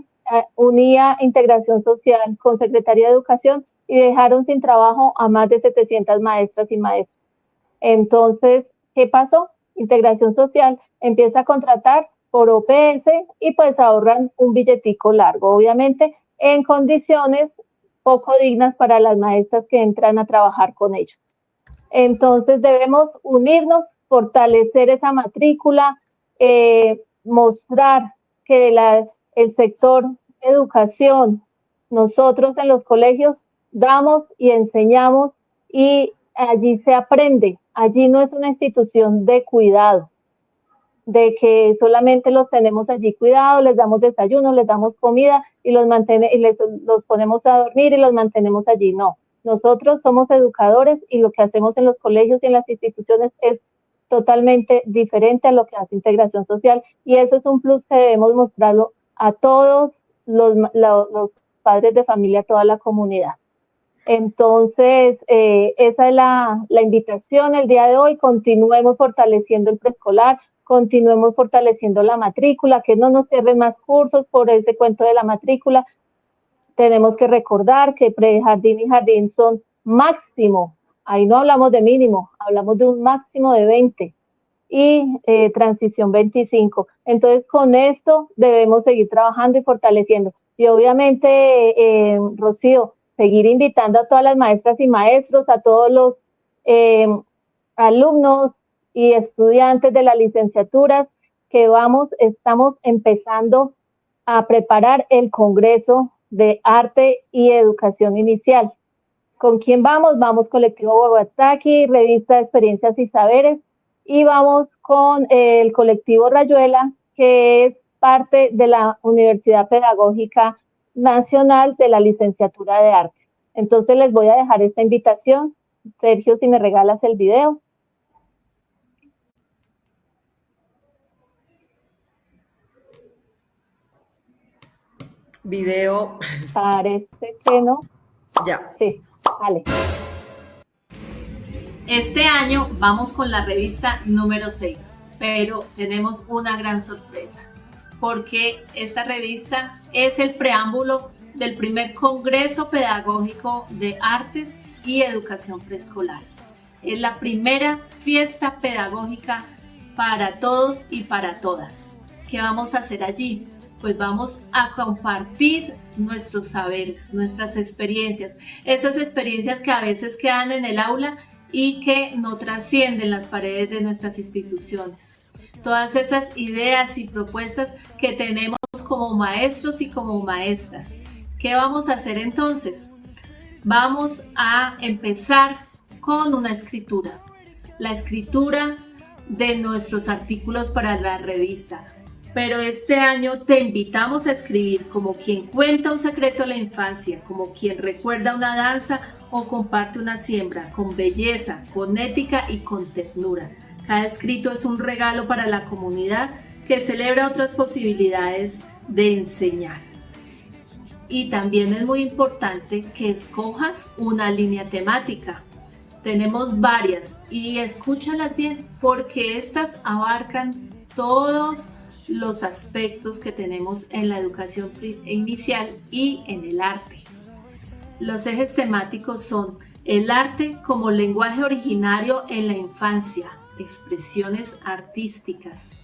unía integración social con Secretaría de Educación y dejaron sin trabajo a más de 700 maestras y maestros. Entonces, ¿qué pasó? Integración social empieza a contratar por OPS y pues ahorran un billetico largo, obviamente, en condiciones poco dignas para las maestras que entran a trabajar con ellos. Entonces, debemos unirnos, fortalecer esa matrícula, mostrar que el sector educación, nosotros en los colegios damos y enseñamos y allí se aprende. Allí no es una institución de cuidado, de que solamente los tenemos allí cuidados, les damos desayuno, les damos comida y los ponemos a dormir y los mantenemos allí. No, nosotros somos educadores y lo que hacemos en los colegios y en las instituciones es totalmente diferente a lo que hace integración social, y eso es un plus que debemos mostrarlo a todos los padres de familia, a toda la comunidad. Entonces, esa es la invitación el día de hoy. Continuemos fortaleciendo el preescolar, continuemos fortaleciendo la matrícula, que no nos cierren más cursos por ese cuento de la matrícula. Tenemos que recordar que prejardín y jardín son máximo, ahí no hablamos de mínimo, hablamos de un máximo de 20 y transición 25. Entonces, con esto debemos seguir trabajando y fortaleciendo. Y obviamente, Rocío, seguir invitando a todas las maestras y maestros, a todos los alumnos y estudiantes de las licenciaturas que estamos empezando a preparar el Congreso de Arte y Educación Inicial. ¿Con quién vamos? Vamos Colectivo Guaguataki, Revista de Experiencias y Saberes, y vamos con el Colectivo Rayuela, que es parte de la Universidad Pedagógica Nacional de la Licenciatura de Arte. Entonces les voy a dejar esta invitación. Sergio, si me regalas el video. Video. Parece que no. Ya. Sí, vale. Este año vamos con la revista número 6, pero tenemos una gran sorpresa, porque esta revista es el preámbulo del primer Congreso Pedagógico de Artes y Educación Preescolar. Es la primera fiesta pedagógica para todos y para todas. ¿Qué vamos a hacer allí? Pues vamos a compartir nuestros saberes, nuestras experiencias, esas experiencias que a veces quedan en el aula y que no trascienden las paredes de nuestras instituciones. Todas esas ideas y propuestas que tenemos como maestros y como maestras. ¿Qué vamos a hacer entonces? Vamos a empezar con una escritura. La escritura de nuestros artículos para la revista. Pero este año te invitamos a escribir como quien cuenta un secreto de la infancia, como quien recuerda una danza o comparte una siembra, con belleza, con ética y con ternura. Cada escrito es un regalo para la comunidad que celebra otras posibilidades de enseñar. Y también es muy importante que escojas una línea temática. Tenemos varias y escúchalas bien porque estas abarcan todos los aspectos que tenemos en la educación inicial y en el arte. Los ejes temáticos son el arte como lenguaje originario en la infancia, expresiones artísticas,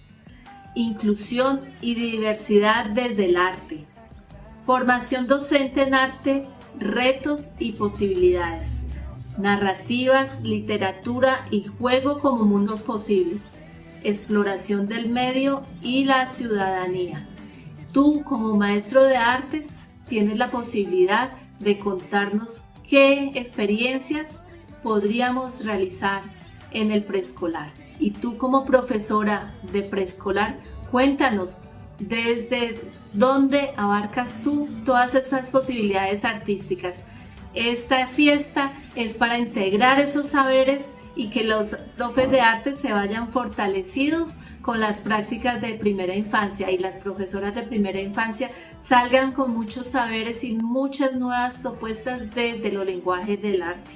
inclusión y diversidad desde el arte, formación docente en arte, retos y posibilidades, narrativas, literatura y juego como mundos posibles, exploración del medio y la ciudadanía. Tú, como maestro de artes, tienes la posibilidad de contarnos qué experiencias podríamos realizar en el preescolar. Y tú, como profesora de preescolar, cuéntanos desde dónde abarcas tú todas esas posibilidades artísticas. Esta fiesta es para integrar esos saberes y que los profes de arte se vayan fortalecidos con las prácticas de primera infancia y las profesoras de primera infancia salgan con muchos saberes y muchas nuevas propuestas de los lenguajes del arte.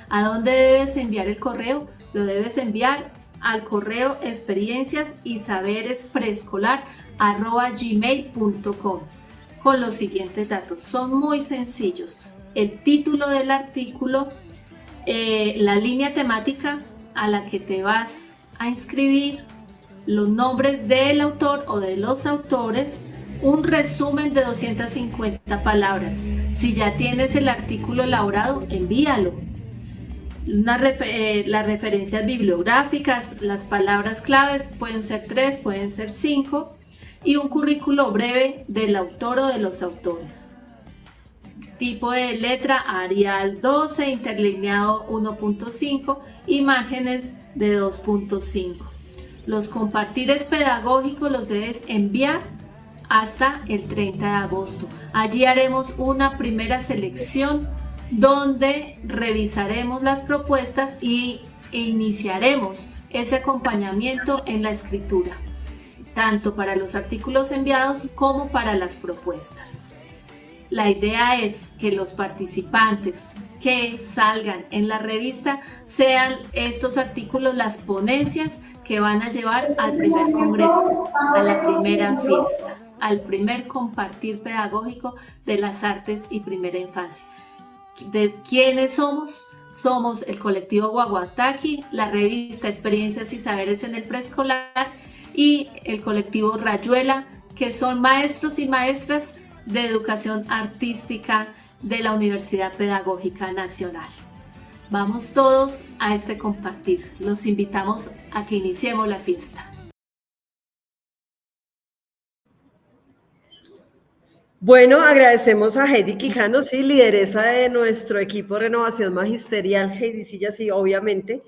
¿A dónde debes enviar el correo? Lo debes enviar al correo experienciasysaberespreescolar@gmail.com con los siguientes datos. Son muy sencillos. El título del artículo, la línea temática a la que te vas a inscribir, los nombres del autor o de los autores, un resumen de 250 palabras. Si ya tienes el artículo elaborado, envíalo. Las referencias bibliográficas, las palabras claves, pueden ser 3, pueden ser 5, y un currículo breve del autor o de los autores. Tipo de letra Arial 12, interlineado 1.5, imágenes de 2.5. Los compartires pedagógicos los debes enviar hasta el 30 de agosto. Allí haremos una primera selección donde revisaremos las propuestas e iniciaremos ese acompañamiento en la escritura, tanto para los artículos enviados como para las propuestas. La idea es que los participantes que salgan en la revista sean estos artículos las ponencias que van a llevar al primer congreso, a la primera fiesta, al primer compartir pedagógico de las artes y primera infancia. ¿De quiénes somos? Somos el colectivo Guaguataqui, la revista Experiencias y Saberes en el Preescolar y el colectivo Rayuela, que son maestros y maestras de educación artística de la Universidad Pedagógica Nacional. Vamos todos a este compartir. Los invitamos a que iniciemos la fiesta. Bueno, agradecemos a Heidi Quijano, sí, lideresa de nuestro equipo de Renovación Magisterial, Heidi, sí, ya sí, obviamente,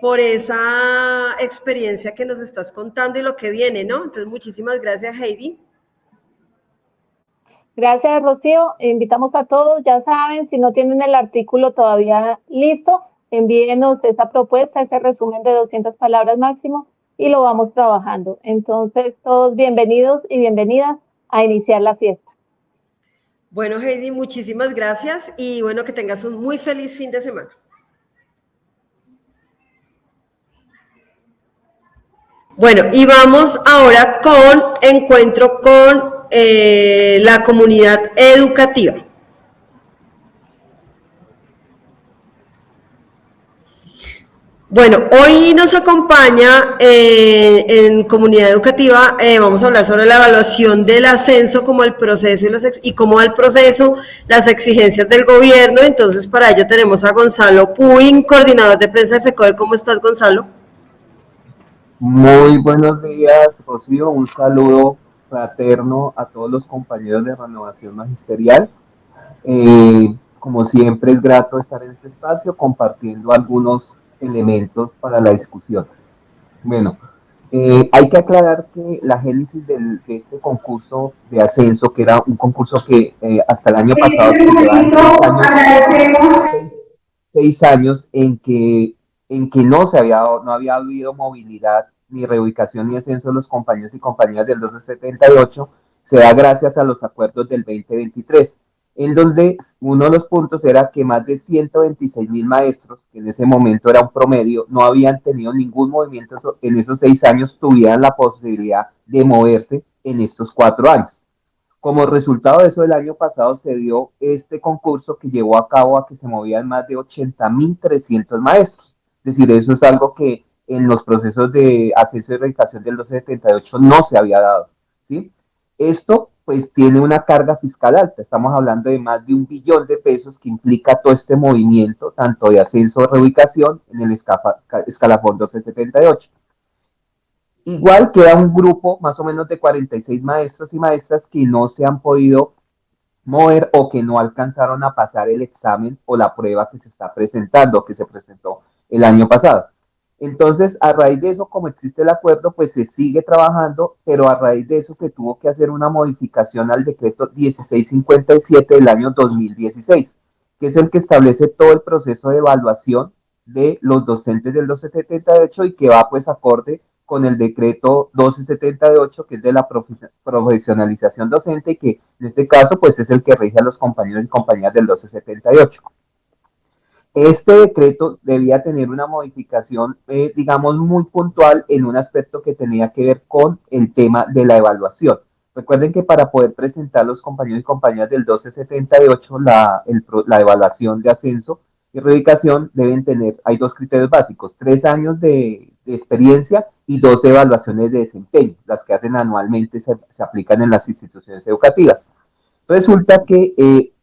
por esa experiencia que nos estás contando y lo que viene, ¿no? Entonces, muchísimas gracias, Heidi. Gracias, Rocío. Invitamos a todos, ya saben, si no tienen el artículo todavía listo, envíenos esa propuesta, ese resumen de 200 palabras máximo y lo vamos trabajando. Entonces, todos bienvenidos y bienvenidas a iniciar la fiesta. Bueno, Heidi, muchísimas gracias y bueno, que tengas un muy feliz fin de semana. Bueno, y vamos ahora con encuentro con la comunidad educativa. Bueno, hoy nos acompaña en comunidad educativa, vamos a hablar sobre la evaluación del ascenso como el proceso y cómo el proceso, las exigencias del gobierno. Entonces, para ello tenemos a Gonzalo Puin, coordinador de prensa de FECODE. ¿Cómo estás, Gonzalo? Muy buenos días, Rocío. Un saludo fraterno a todos los compañeros de Renovación Magisterial. Como siempre, es grato estar en este espacio compartiendo algunos elementos para la discusión. Bueno, hay que aclarar que la génesis de este concurso de ascenso, que era un concurso que hasta el año pasado se llevaba 6 años en que no había habido movilidad, ni reubicación ni ascenso de los compañeros y compañeras del 1278, se da gracias a los acuerdos del 2023. en donde uno de los puntos era que más de 126.000 maestros, que en ese momento era un promedio, no habían tenido ningún movimiento en esos 6 años, tuvieran la posibilidad de moverse en estos 4 años. Como resultado de eso, el año pasado se dio este concurso que llevó a cabo a que se movían más de 80.300 maestros. Es decir, eso es algo que en los procesos de ascenso y erradicación del 1278 no se había dado, ¿sí? Esto pues tiene una carga fiscal alta, estamos hablando de más de 1 billón de pesos que implica todo este movimiento, tanto de ascenso o reubicación en el escalafón 1278. Igual queda un grupo más o menos de 46 maestros y maestras que no se han podido mover o que no alcanzaron a pasar el examen o la prueba que se está presentando, que se presentó el año pasado. Entonces, a raíz de eso, como existe el acuerdo, pues se sigue trabajando, pero a raíz de eso se tuvo que hacer una modificación al decreto 1657 del año 2016, que es el que establece todo el proceso de evaluación de los docentes del 1278 y que va pues acorde con el decreto 1278, que es de la profesionalización docente, y que en este caso pues es el que rige a los compañeros y compañeras del 1278. Este decreto debía tener una modificación, digamos, muy puntual en un aspecto que tenía que ver con el tema de la evaluación. Recuerden que para poder presentar los compañeros y compañeras del 1278 la evaluación de ascenso y reubicación deben tener, hay 2 criterios básicos, 3 años de experiencia y 2 evaluaciones de desempeño, las que hacen anualmente se aplican en las instituciones educativas. Resulta que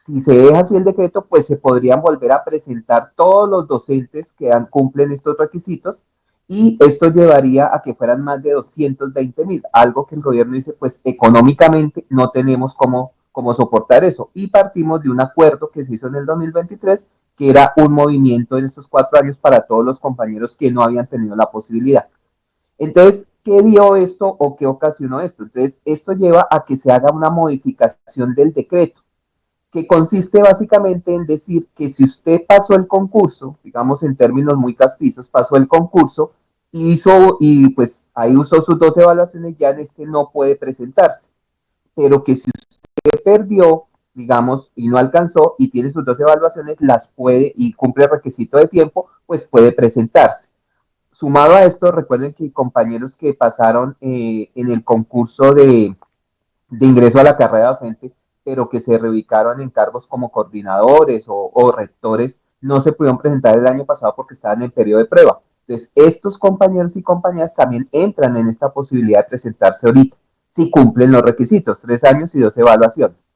si se deja así el decreto, pues se podrían volver a presentar todos los docentes que cumplen estos requisitos y esto llevaría a que fueran más de 220.000, algo que el gobierno dice, pues económicamente no tenemos cómo soportar eso. Y partimos de un acuerdo que se hizo en el 2023, que era un movimiento en estos 4 años para todos los compañeros que no habían tenido la posibilidad. Entonces, ¿qué dio esto o qué ocasionó esto? Entonces, esto lleva a que se haga una modificación del decreto, que consiste básicamente en decir que si usted pasó el concurso, digamos en términos muy castizos, pasó el concurso, y pues ahí usó sus 2 evaluaciones, ya en este no puede presentarse, pero que si usted perdió, digamos, y no alcanzó y tiene sus 2 evaluaciones, las puede y cumple el requisito de tiempo, pues puede presentarse. Sumado a esto, recuerden que compañeros que pasaron en el concurso de ingreso a la carrera docente, pero que se reubicaron en cargos como coordinadores o rectores, no se pudieron presentar el año pasado porque estaban en periodo de prueba. Entonces, estos compañeros y compañeras también entran en esta posibilidad de presentarse ahorita, si cumplen los requisitos, 3 años y 2 evaluaciones.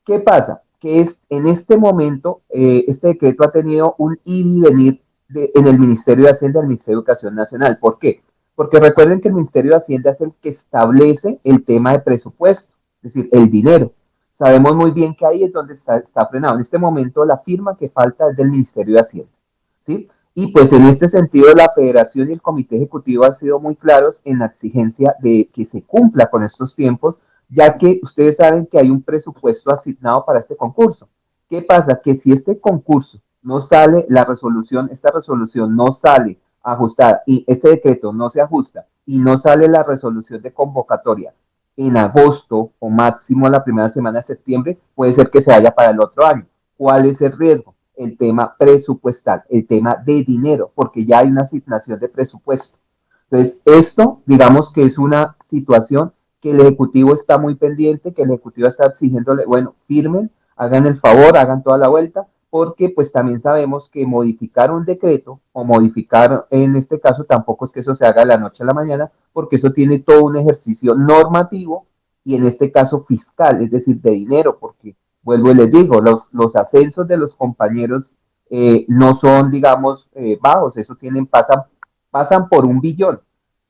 ¿Qué pasa? Que en este momento, este decreto ha tenido un ir y venir en el Ministerio de Hacienda y el Ministerio de Educación Nacional. ¿Por qué? Porque recuerden que el Ministerio de Hacienda es el que establece el tema de presupuesto, es decir, el dinero. Sabemos muy bien que ahí es donde está frenado. En este momento la firma que falta es del Ministerio de Hacienda, ¿sí? Y pues en este sentido la Federación y el Comité Ejecutivo han sido muy claros en la exigencia de que se cumpla con estos tiempos, ya que ustedes saben que hay un presupuesto asignado para este concurso. ¿Qué pasa? Que si este concurso no sale, esta resolución no sale ajustada y este decreto no se ajusta y no sale la resolución de convocatoria en agosto o máximo la primera semana de septiembre, puede ser que se vaya para el otro año. ¿Cuál es el riesgo? El tema presupuestal, el tema de dinero, porque ya hay una asignación de presupuesto. Entonces, esto, digamos que es una situación que el Ejecutivo está muy pendiente, que el Ejecutivo está exigiéndole, bueno, firmen, hagan el favor, hagan toda la vuelta, porque pues también sabemos que modificar un decreto o modificar en este caso tampoco es que eso se haga de la noche a la mañana, porque eso tiene todo un ejercicio normativo y en este caso fiscal, es decir, de dinero, porque vuelvo y les digo, los ascensos de los compañeros no son, digamos, bajos, eso pasan por 1 billón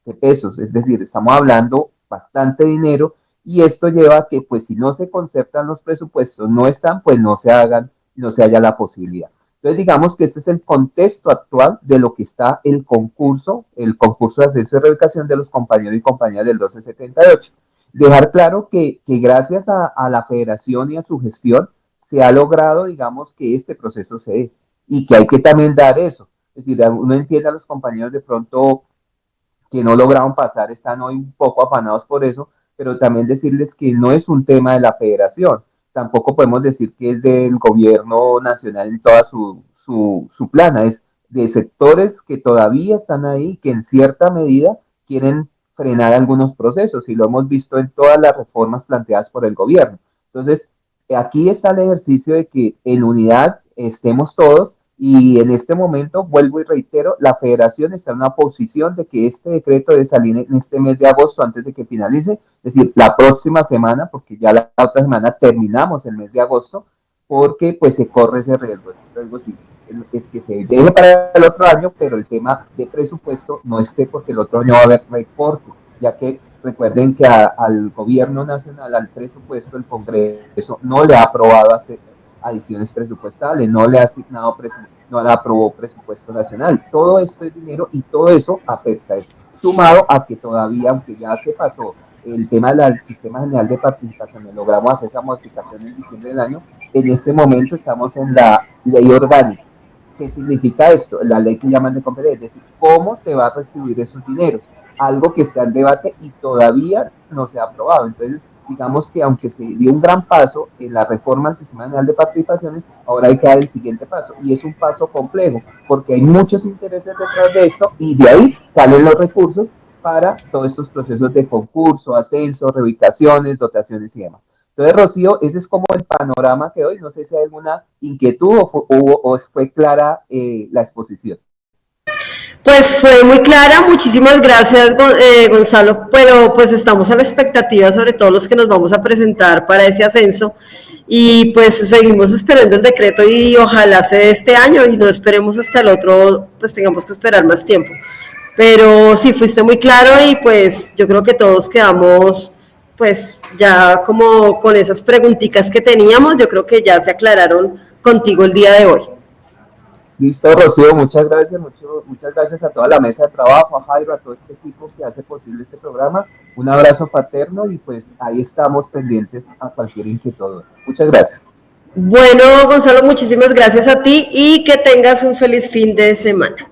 de pesos, es decir, estamos hablando bastante dinero y esto lleva a que pues si no se concertan los presupuestos, no están, pues no se hagan, no se haya la posibilidad. Entonces digamos que este es el contexto actual de lo que está el concurso de ascenso y reubicación de los compañeros y compañeras del 1278. Dejar claro que gracias a la federación y a su gestión se ha logrado, digamos, que este proceso se dé y que hay que también dar eso. Es decir, uno entiende a los compañeros de pronto que no lograron pasar, están hoy un poco afanados por eso, pero también decirles que no es un tema de la federación, tampoco podemos decir que es del gobierno nacional en toda su plana, es de sectores que todavía están ahí, que en cierta medida quieren frenar algunos procesos, y lo hemos visto en todas las reformas planteadas por el gobierno. Entonces, aquí está el ejercicio de que en unidad estemos todos, y en este momento, vuelvo y reitero, la federación está en una posición de que este decreto debe salir en este mes de agosto antes de que finalice, es decir, la próxima semana, porque ya la otra semana terminamos el mes de agosto, porque pues se corre ese riesgo. El riesgo sí, es que se deje para el otro año, pero el tema de presupuesto no esté, porque el otro año va a haber recorte, ya que recuerden que al gobierno nacional, al presupuesto, el Congreso no le ha aprobado hacer adiciones presupuestales, no le ha asignado no le aprobó presupuesto nacional. Todo esto es dinero y todo eso afecta a esto. Sumado a que todavía, aunque ya se pasó el tema del sistema general de participación, logramos hacer esa modificación en diciembre del año, en este momento estamos en la ley orgánica. ¿Qué significa esto? La ley que llaman de competencia, es decir, cómo se va a recibir esos dineros, algo que está en debate y todavía no se ha aprobado. Entonces, digamos que aunque se dio un gran paso en la reforma del sistema general de participaciones, ahora hay que dar el siguiente paso, y es un paso complejo, porque hay muchos intereses detrás de esto, y de ahí salen los recursos para todos estos procesos de concurso, ascenso, reubicaciones, dotaciones y demás. Entonces, Rocío, ese es como el panorama que doy. No sé si hay alguna inquietud o fue clara la exposición. Pues fue muy clara, muchísimas gracias Gonzalo, pero pues estamos a la expectativa, sobre todo los que nos vamos a presentar para ese ascenso, y pues seguimos esperando el decreto y ojalá sea este año y no esperemos hasta el otro, pues tengamos que esperar más tiempo. Pero sí, fuiste muy claro y pues yo creo que todos quedamos pues ya como con esas preguntitas que teníamos, yo creo que ya se aclararon contigo el día de hoy. Listo, Rocío, muchas gracias, muchas gracias a toda la mesa de trabajo, a Jairo, a todo este equipo que hace posible este programa. Un abrazo fraterno y pues ahí estamos pendientes a cualquier inquietud. Muchas gracias. Bueno, Gonzalo, muchísimas gracias a ti y que tengas un feliz fin de semana.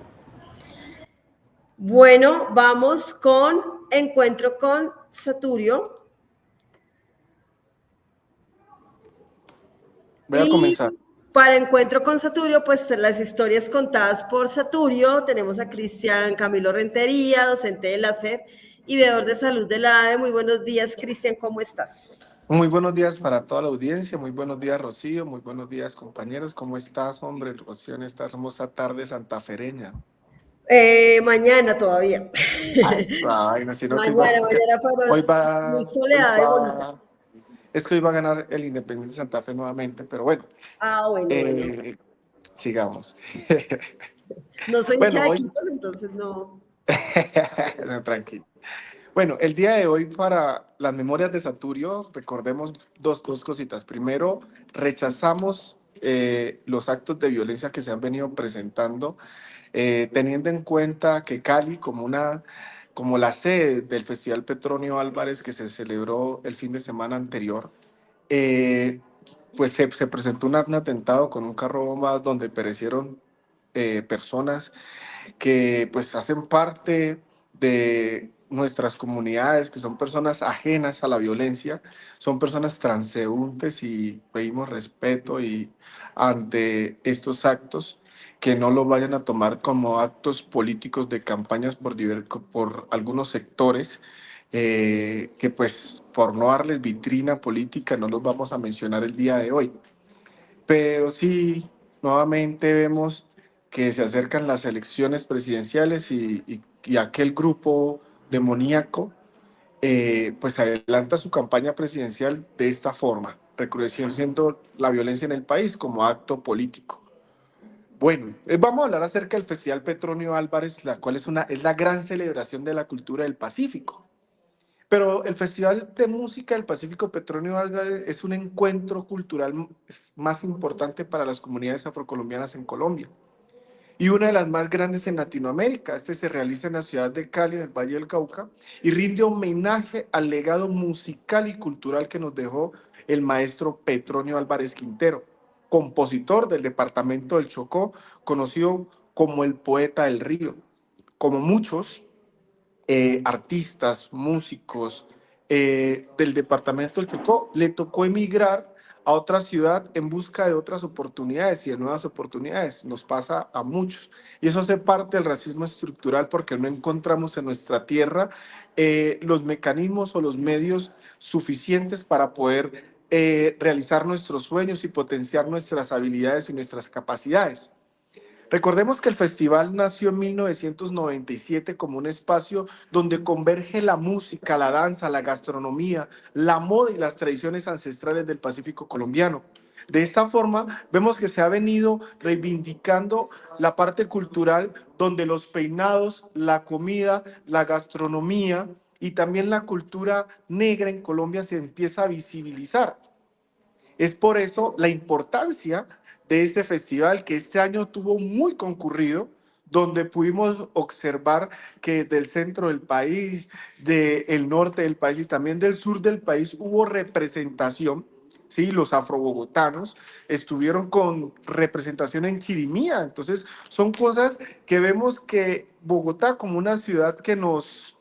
Bueno, vamos con Encuentro con Saturio. Voy a comenzar. Para Encuentro con Saturio, pues las historias contadas por Saturio. Tenemos a Cristian Camilo Rentería, docente de la SED y veedor de salud de la ADE. Muy buenos días, Cristian, ¿cómo estás? Muy buenos días para toda la audiencia, muy buenos días, Rocío, muy buenos días, compañeros. ¿Cómo estás, hombre, Rocío, en esta hermosa tarde santafereña? Mañana todavía. Mañana para hoy va, muy soleada y bonita. Es que hoy va a ganar el Independiente Santa Fe nuevamente, pero bueno. Bueno. Sigamos. No soy hincha de equipos, entonces no. No, tranquilo. Bueno, el día de hoy para las memorias de Saturio, recordemos dos cositas. Primero, rechazamos los actos de violencia que se han venido presentando, teniendo en cuenta que Cali, como la sede del Festival Petronio Álvarez que se celebró el fin de semana anterior, pues se presentó un atentado con un carro bomba donde perecieron personas que pues hacen parte de nuestras comunidades, que son personas ajenas a la violencia, son personas transeúntes, y pedimos respeto y ante estos actos, que no lo vayan a tomar como actos políticos de campañas por algunos sectores, que pues por no darles vitrina política no los vamos a mencionar el día de hoy. Pero sí, nuevamente vemos que se acercan las elecciones presidenciales y aquel grupo demoníaco pues adelanta su campaña presidencial de esta forma, recrudeciendo la violencia en el país como acto político. Bueno, vamos a hablar acerca del Festival Petronio Álvarez, la cual es la gran celebración de la cultura del Pacífico. Pero el Festival de Música del Pacífico Petronio Álvarez es un encuentro cultural más importante para las comunidades afrocolombianas en Colombia y una de las más grandes en Latinoamérica. Este se realiza en la ciudad de Cali, en el Valle del Cauca, y rinde homenaje al legado musical y cultural que nos dejó el maestro Petronio Álvarez Quintero, compositor del departamento del Chocó, conocido como el poeta del río. Como muchos artistas, músicos del departamento del Chocó, le tocó emigrar a otra ciudad en busca de otras oportunidades y de nuevas oportunidades. Nos pasa a muchos. Y eso hace parte del racismo estructural porque no encontramos en nuestra tierra los mecanismos o los medios suficientes para poder realizar nuestros sueños y potenciar nuestras habilidades y nuestras capacidades. Recordemos que el festival nació en 1997 como un espacio donde converge la música, la danza, la gastronomía, la moda y las tradiciones ancestrales del Pacífico colombiano. De esta forma, vemos que se ha venido reivindicando la parte cultural donde los peinados, la comida, la gastronomía y también la cultura negra en Colombia se empieza a visibilizar. Es por eso la importancia de este festival que este año tuvo muy concurrido, donde pudimos observar que del centro del país, del norte del país y también del sur del país hubo representación. Sí, los afrobogotanos estuvieron con representación en Chirimía. Entonces, son cosas que vemos que Bogotá, como una ciudad que nos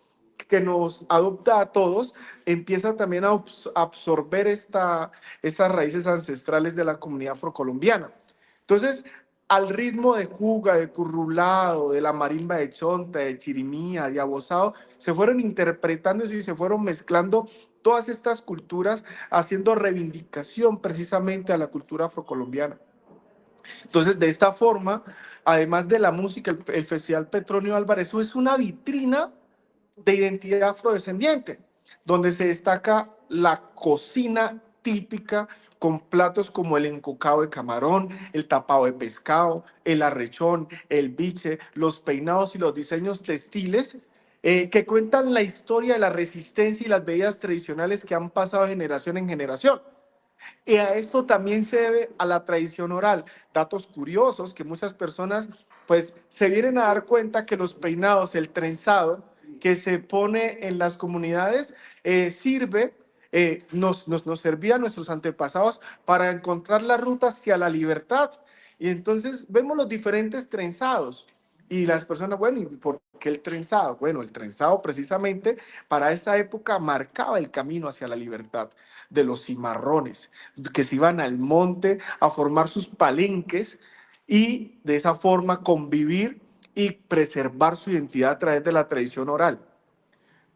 adopta a todos, empieza también a absorber esas raíces ancestrales de la comunidad afrocolombiana. Entonces, al ritmo de juga, de currulado, de la marimba de chonta, de chirimía, de abozado, se fueron interpretando y se fueron mezclando todas estas culturas, haciendo reivindicación precisamente a la cultura afrocolombiana. Entonces, de esta forma, además de la música, el Festival Petronio Álvarez es una vitrina de identidad afrodescendiente, donde se destaca la cocina típica con platos como el encocado de camarón, el tapado de pescado, el arrechón, el biche, los peinados y los diseños textiles que cuentan la historia de la resistencia y las bebidas tradicionales que han pasado de generación en generación. Y a esto también se debe a la tradición oral. Datos curiosos que muchas personas pues se vienen a dar cuenta que los peinados, el trenzado que se pone en las comunidades nos servía a nuestros antepasados para encontrar la ruta hacia la libertad. Y entonces vemos los diferentes trenzados. Y las personas, bueno, ¿y por qué el trenzado? Bueno, el trenzado precisamente para esa época marcaba el camino hacia la libertad de los cimarrones, que se iban al monte a formar sus palenques y de esa forma convivir y preservar su identidad a través de la tradición oral.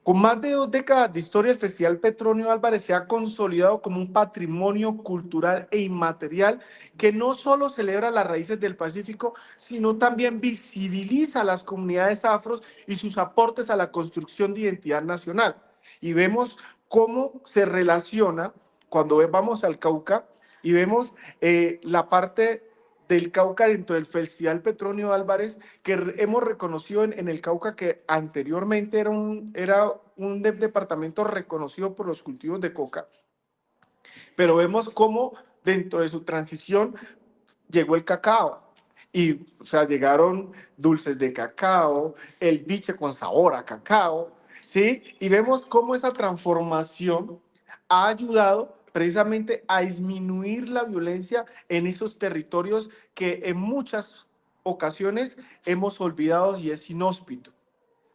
Con más de 2 décadas de historia, el Festival Petronio Álvarez se ha consolidado como un patrimonio cultural e inmaterial que no solo celebra las raíces del Pacífico, sino también visibiliza a las comunidades afros y sus aportes a la construcción de identidad nacional. Y vemos cómo se relaciona cuando vamos al Cauca y vemos la parte del Cauca dentro del Festival Petronio Álvarez, que hemos reconocido en el Cauca que anteriormente era un departamento reconocido por los cultivos de coca, pero vemos cómo dentro de su transición llegó el cacao. Y, o sea, llegaron dulces de cacao, el biche con sabor a cacao, ¿sí? Y vemos cómo esa transformación ha ayudado precisamente a disminuir la violencia en esos territorios que en muchas ocasiones hemos olvidado y es inhóspito.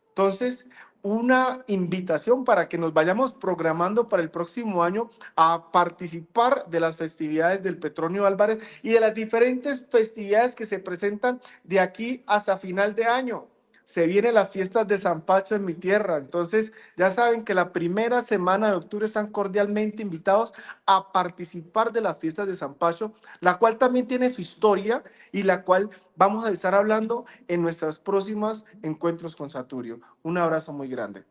Entonces, una invitación para que nos vayamos programando para el próximo año a participar de las festividades del Petronio Álvarez y de las diferentes festividades que se presentan de aquí hasta final de año. Se vienen las fiestas de San Pacho en mi tierra, entonces ya saben que la primera semana de octubre están cordialmente invitados a participar de las fiestas de San Pacho, la cual también tiene su historia y la cual vamos a estar hablando en nuestros próximos encuentros con Saturio. Un abrazo muy grande.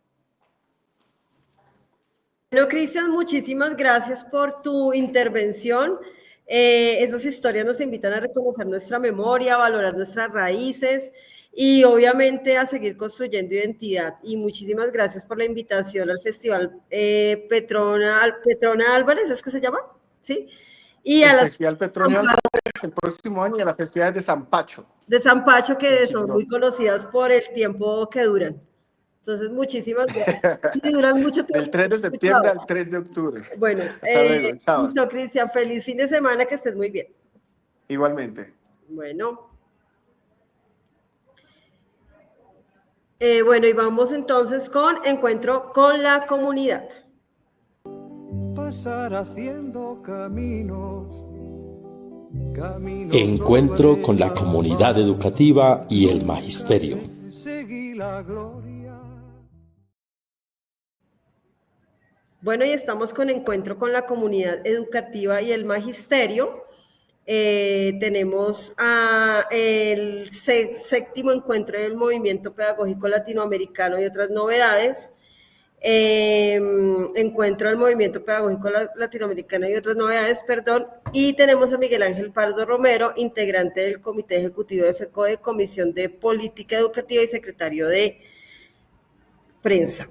Bueno, Cristian, muchísimas gracias por tu intervención. Esas historias nos invitan a reconocer nuestra memoria, a valorar nuestras raíces y obviamente a seguir construyendo identidad. Y muchísimas gracias por la invitación al Festival Petrona Álvarez, ¿es que se llama? ¿Sí? Y el Festival Petronio Álvarez el próximo año y a las festividades de San Pacho. De San Pacho, que son muy conocidas por el tiempo que duran. Entonces, muchísimas gracias. Y duran mucho tiempo. Del 3 de septiembre al 3 de octubre. Bueno, hasta luego, chao. Listo, Cristian, feliz fin de semana, que estés muy bien. Igualmente. Bueno. Bueno, y vamos entonces con Encuentro con la Comunidad. pasar haciendo caminos. Encuentro con la comunidad educativa y el magisterio. Seguí la gloria. Bueno, y estamos con encuentro con la comunidad educativa y el magisterio. Tenemos el séptimo encuentro del movimiento pedagógico latinoamericano y otras novedades. Encuentro del movimiento pedagógico latinoamericano y otras novedades, y tenemos a Miguel Ángel Pardo Romero, integrante del Comité Ejecutivo de FECODE, Comisión de Política Educativa y secretario de Prensa.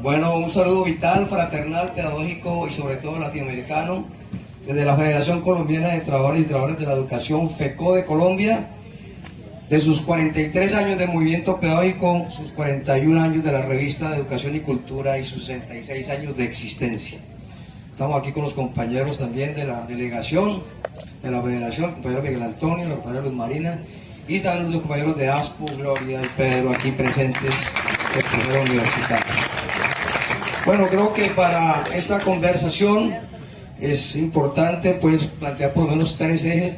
Bueno, un saludo vital, fraternal, pedagógico y sobre todo latinoamericano desde la Federación Colombiana de Trabajadores y Trabajadoras de la Educación, FECODE Colombia, de sus 43 años de movimiento pedagógico, sus 41 años de la revista de Educación y Cultura y sus 66 años de existencia. Estamos aquí con los compañeros también de la delegación, de la Federación, el compañero Miguel Antonio, la compañera Luz Marina, y están los compañeros de ASPU, Gloria y Pedro aquí presentes, compañeros universitarios. Bueno, creo que para esta conversación es importante pues plantear por lo menos 3 ejes,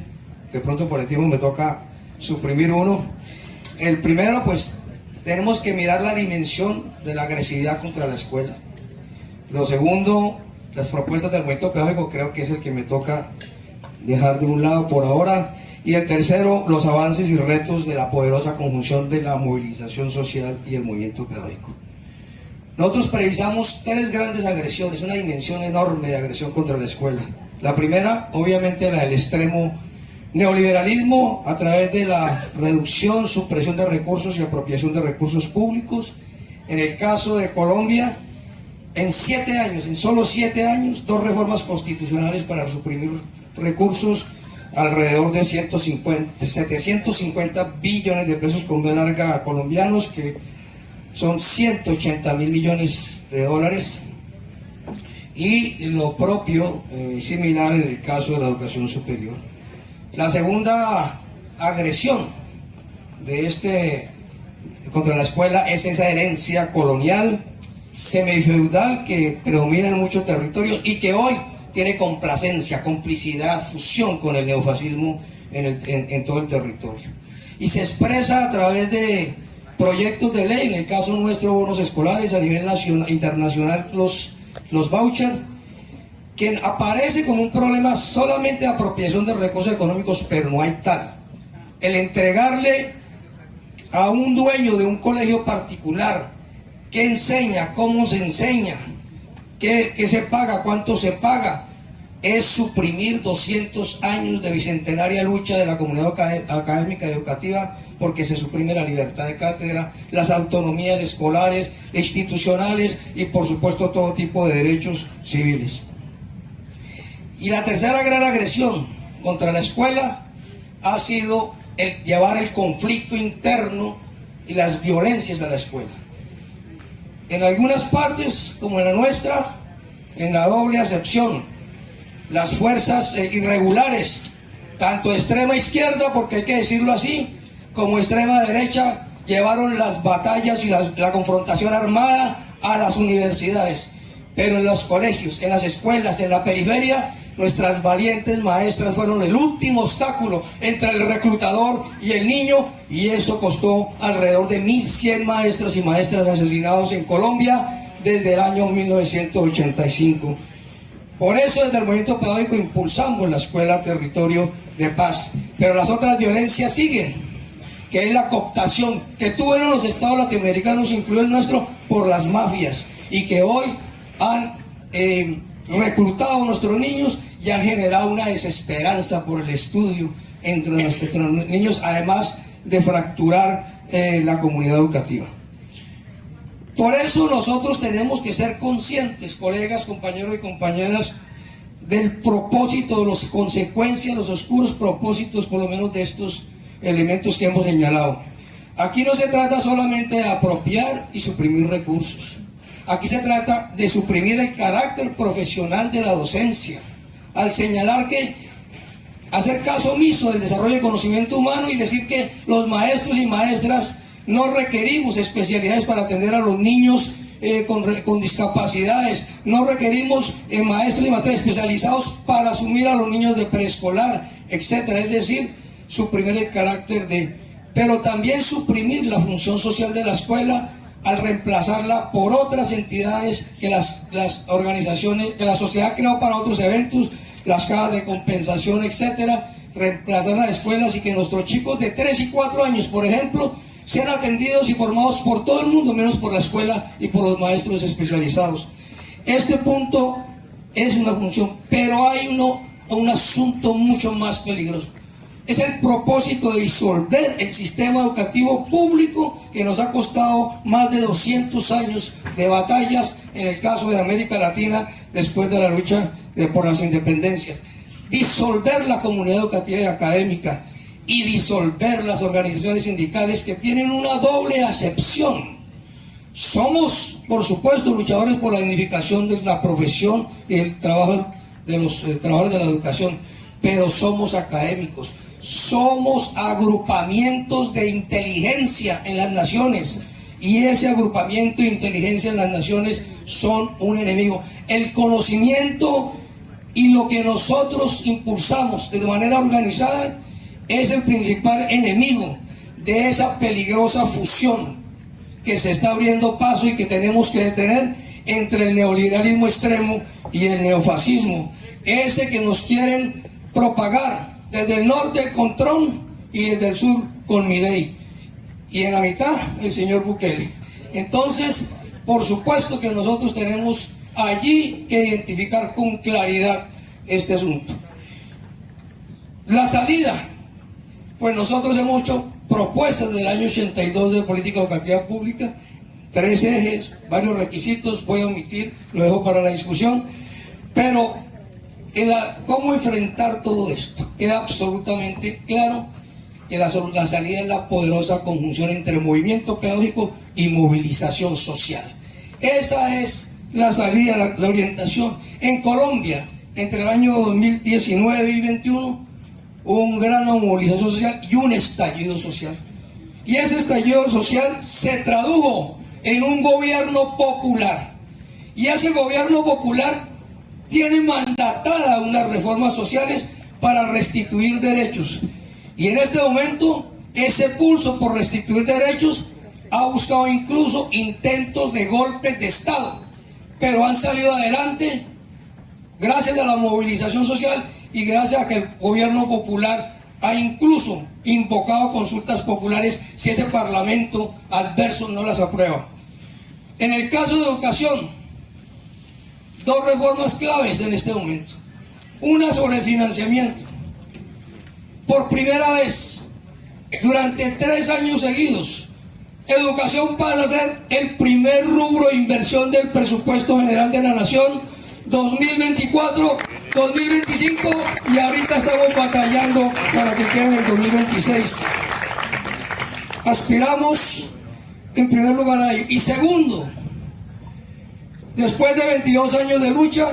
que pronto por el tiempo me toca suprimir uno. El primero, pues tenemos que mirar la dimensión de la agresividad contra la escuela. Lo segundo, las propuestas del movimiento pedagógico, creo que es el que me toca dejar de un lado por ahora. Y el tercero, los avances y retos de la poderosa conjunción de la movilización social y el movimiento pedagógico. Nosotros precisamos 3 grandes agresiones, una dimensión enorme de agresión contra la escuela. La primera, obviamente, la del extremo neoliberalismo a través de la reducción, supresión de recursos y apropiación de recursos públicos. En el caso de Colombia, en 7 años, en solo 7 años, 2 reformas constitucionales para suprimir recursos, alrededor de 750 billones de pesos con B larga colombianos, que son 180.000 millones de dólares, y lo propio, similar en el caso de la educación superior. La segunda agresión de contra la escuela es esa herencia colonial, semifeudal, que predomina en muchos territorios y que hoy tiene complacencia, complicidad, fusión con el neofascismo en todo el territorio. Y se expresa a través de proyectos de ley, en el caso nuestro, bonos escolares, a nivel nacional, internacional, los vouchers, que aparece como un problema solamente de apropiación de recursos económicos, pero no hay tal. El entregarle a un dueño de un colegio particular qué enseña, cómo se enseña, qué se paga, cuánto se paga, es suprimir 200 años de bicentenaria lucha de la comunidad académica y educativa, porque se suprime la libertad de cátedra, las autonomías escolares, institucionales y por supuesto todo tipo de derechos civiles. Y la tercera gran agresión contra la escuela ha sido el llevar el conflicto interno y las violencias a la escuela. En algunas partes, como en la nuestra, en la doble acepción, las fuerzas irregulares, tanto extrema izquierda, porque hay que decirlo así, como extrema derecha, llevaron las batallas y la confrontación armada a las universidades. Pero en los colegios, en las escuelas, en la periferia, nuestras valientes maestras fueron el último obstáculo entre el reclutador y el niño, y eso costó alrededor de 1.100 maestras y maestras asesinados en Colombia desde el año 1985. Por eso desde el movimiento pedagógico impulsamos la escuela territorio de paz. Pero las otras violencias siguen, que es la cooptación que tuvieron los estados latinoamericanos, incluido el nuestro, por las mafias, y que hoy han reclutado a nuestros niños y han generado una desesperanza por el estudio entre nuestros niños, además de fracturar la comunidad educativa. Por eso nosotros tenemos que ser conscientes, colegas, compañeros y compañeras, del propósito, de las consecuencias, los oscuros propósitos, por lo menos de estos elementos que hemos señalado. Aquí no se trata solamente de apropiar y suprimir recursos. Aquí se trata de suprimir el carácter profesional de la docencia, al señalar que hacer caso omiso del desarrollo del conocimiento humano y decir que los maestros y maestras no requerimos especialidades para atender a los niños con discapacidades, no requerimos maestros y maestras especializados para asumir a los niños de preescolar, etcétera. Es decir, suprimir el carácter de, pero también suprimir la función social de la escuela al reemplazarla por otras entidades que las organizaciones, que la sociedad creó para otros eventos, las cajas de compensación, etcétera, reemplazar las escuelas y que nuestros chicos de 3 y 4 años, por ejemplo, sean atendidos y formados por todo el mundo, menos por la escuela y por los maestros especializados. Este punto es una función, pero hay un asunto mucho más peligroso. Es el propósito de disolver el sistema educativo público que nos ha costado más de 200 años de batallas, en el caso de América Latina, después de la lucha por las independencias. Disolver la comunidad educativa y académica y disolver las organizaciones sindicales que tienen una doble acepción. Somos, por supuesto, luchadores por la dignificación de la profesión y el trabajo de los trabajadores de la educación, pero somos académicos, somos agrupamientos de inteligencia en las naciones, y ese agrupamiento de inteligencia en las naciones son un enemigo. El conocimiento y lo que nosotros impulsamos de manera organizada es el principal enemigo de esa peligrosa fusión que se está abriendo paso y que tenemos que detener entre el neoliberalismo extremo y el neofascismo, ese que nos quieren propagar desde el norte con Trump y desde el sur con Milei, y en la mitad el señor Bukele. Entonces, por supuesto que nosotros tenemos allí que identificar con claridad este asunto. La salida, pues nosotros hemos hecho propuestas del año 82 de política educativa pública, 3 ejes, varios requisitos, voy a omitir, lo dejo para la discusión, pero ¿cómo enfrentar todo esto? Queda absolutamente claro que la salida es la poderosa conjunción entre movimiento pedagógico y movilización social. Esa es la salida, la orientación. En Colombia, entre el año 2019 y 2021, hubo una gran movilización social y un estallido social. Y ese estallido social se tradujo en un gobierno popular. Y ese gobierno popular tiene mandatada unas reformas sociales para restituir derechos. Y en este momento, ese pulso por restituir derechos ha buscado incluso intentos de golpes de Estado, pero han salido adelante gracias a la movilización social y gracias a que el gobierno popular ha incluso invocado consultas populares si ese parlamento adverso no las aprueba. En el caso de educación, 2 reformas claves en este momento. Una sobre financiamiento. Por primera vez, durante 3 años seguidos, educación pasa a ser el primer rubro de inversión del presupuesto general de la nación 2024, 2025 y ahorita estamos batallando para que quede en el 2026. Aspiramos en primer lugar a ello. Y segundo, después de 22 años de lucha,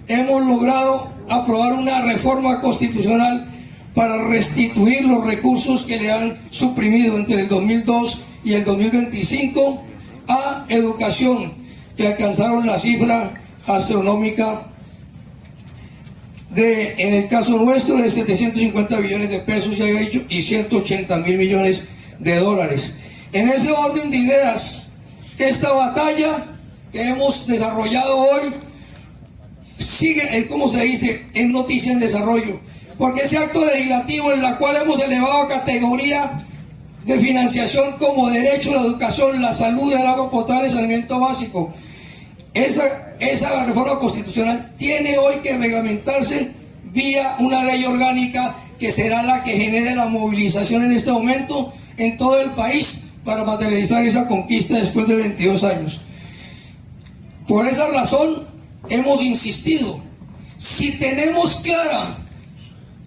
hemos logrado aprobar una reforma constitucional para restituir los recursos que le han suprimido entre el 2002 y el 2025 a educación, que alcanzaron la cifra astronómica en el caso nuestro, de 750 billones de pesos, ya he dicho, y 180 mil millones de dólares. En ese orden de ideas, esta batalla que hemos desarrollado hoy sigue, como se dice, en noticia en desarrollo, porque ese acto legislativo en el cual hemos elevado a categoría de financiación como derecho a la educación, la salud, el agua potable, el saneamiento básico, esa reforma constitucional tiene hoy que reglamentarse vía una ley orgánica que será la que genere la movilización en este momento en todo el país para materializar esa conquista después de 22 años. Por esa razón hemos insistido, si tenemos claras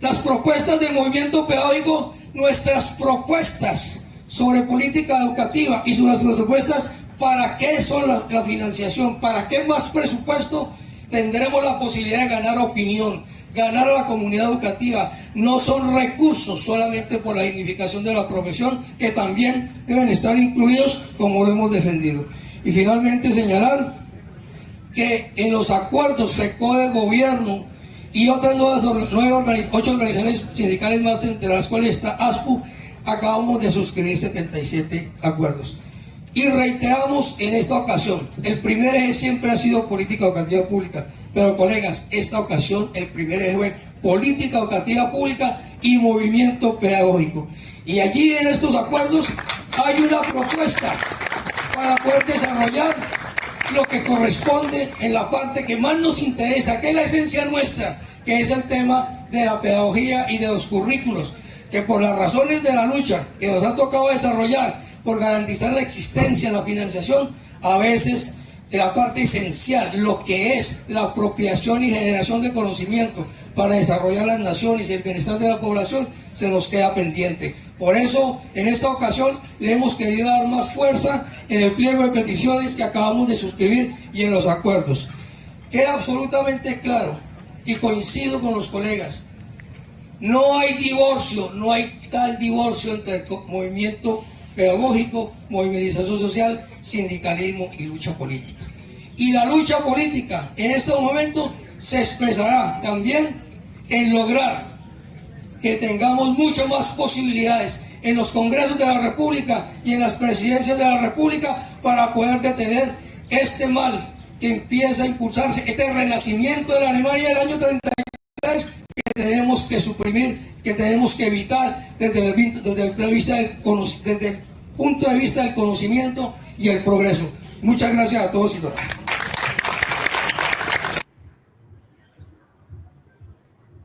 las propuestas del movimiento pedagógico, nuestras propuestas sobre política educativa y sobre nuestras propuestas, ¿para qué son la financiación? ¿Para qué más presupuesto? Tendremos la posibilidad de ganar opinión, ganar a la comunidad educativa, no son recursos solamente por la dignificación de la profesión, que también deben estar incluidos como lo hemos defendido. Y finalmente señalar que en los acuerdos FECODE, gobierno y otras 8 organizaciones sindicales más, entre las cuales está ASPU, acabamos de suscribir 77 acuerdos. Y reiteramos en esta ocasión, el primer eje siempre ha sido política educativa pública, pero colegas, esta ocasión el primer eje fue política educativa pública y movimiento pedagógico. Y allí en estos acuerdos hay una propuesta para poder desarrollar lo que corresponde en la parte que más nos interesa, que es la esencia nuestra, que es el tema de la pedagogía y de los currículos, que por las razones de la lucha que nos ha tocado desarrollar por garantizar la existencia, la financiación, a veces la parte esencial, lo que es la apropiación y generación de conocimiento para desarrollar las naciones y el bienestar de la población, se nos queda pendiente. Por eso, en esta ocasión, le hemos querido dar más fuerza en el pliego de peticiones que acabamos de suscribir y en los acuerdos. Queda absolutamente claro, y coincido con los colegas, no hay divorcio, no hay tal divorcio entre movimiento pedagógico, movilización social, sindicalismo y lucha política. Y la lucha política en este momento se expresará también en lograr que tengamos muchas más posibilidades en los congresos de la República y en las presidencias de la República para poder detener este mal que empieza a impulsarse, este renacimiento de la Alemania del año 33 que tenemos que suprimir, que tenemos que evitar desde el punto de vista del conocimiento y el progreso. Muchas gracias a todos y todas.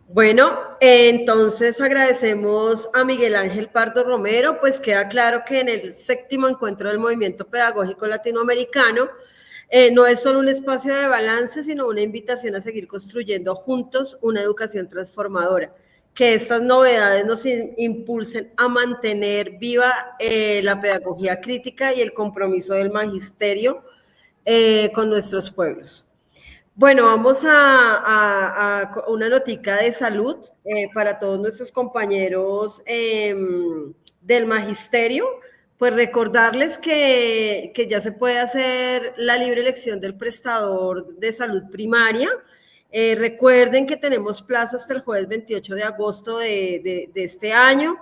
Bueno, entonces agradecemos a Miguel Ángel Pardo Romero, pues queda claro que en el 7º encuentro del Movimiento Pedagógico Latinoamericano no es solo un espacio de balance, sino una invitación a seguir construyendo juntos una educación transformadora, que estas novedades nos impulsen a mantener viva la pedagogía crítica y el compromiso del magisterio con nuestros pueblos. Bueno, vamos a una notica de salud para todos nuestros compañeros del magisterio. Pues recordarles que ya se puede hacer la libre elección del prestador de salud primaria. Recuerden que tenemos plazo hasta el jueves 28 de agosto de este año.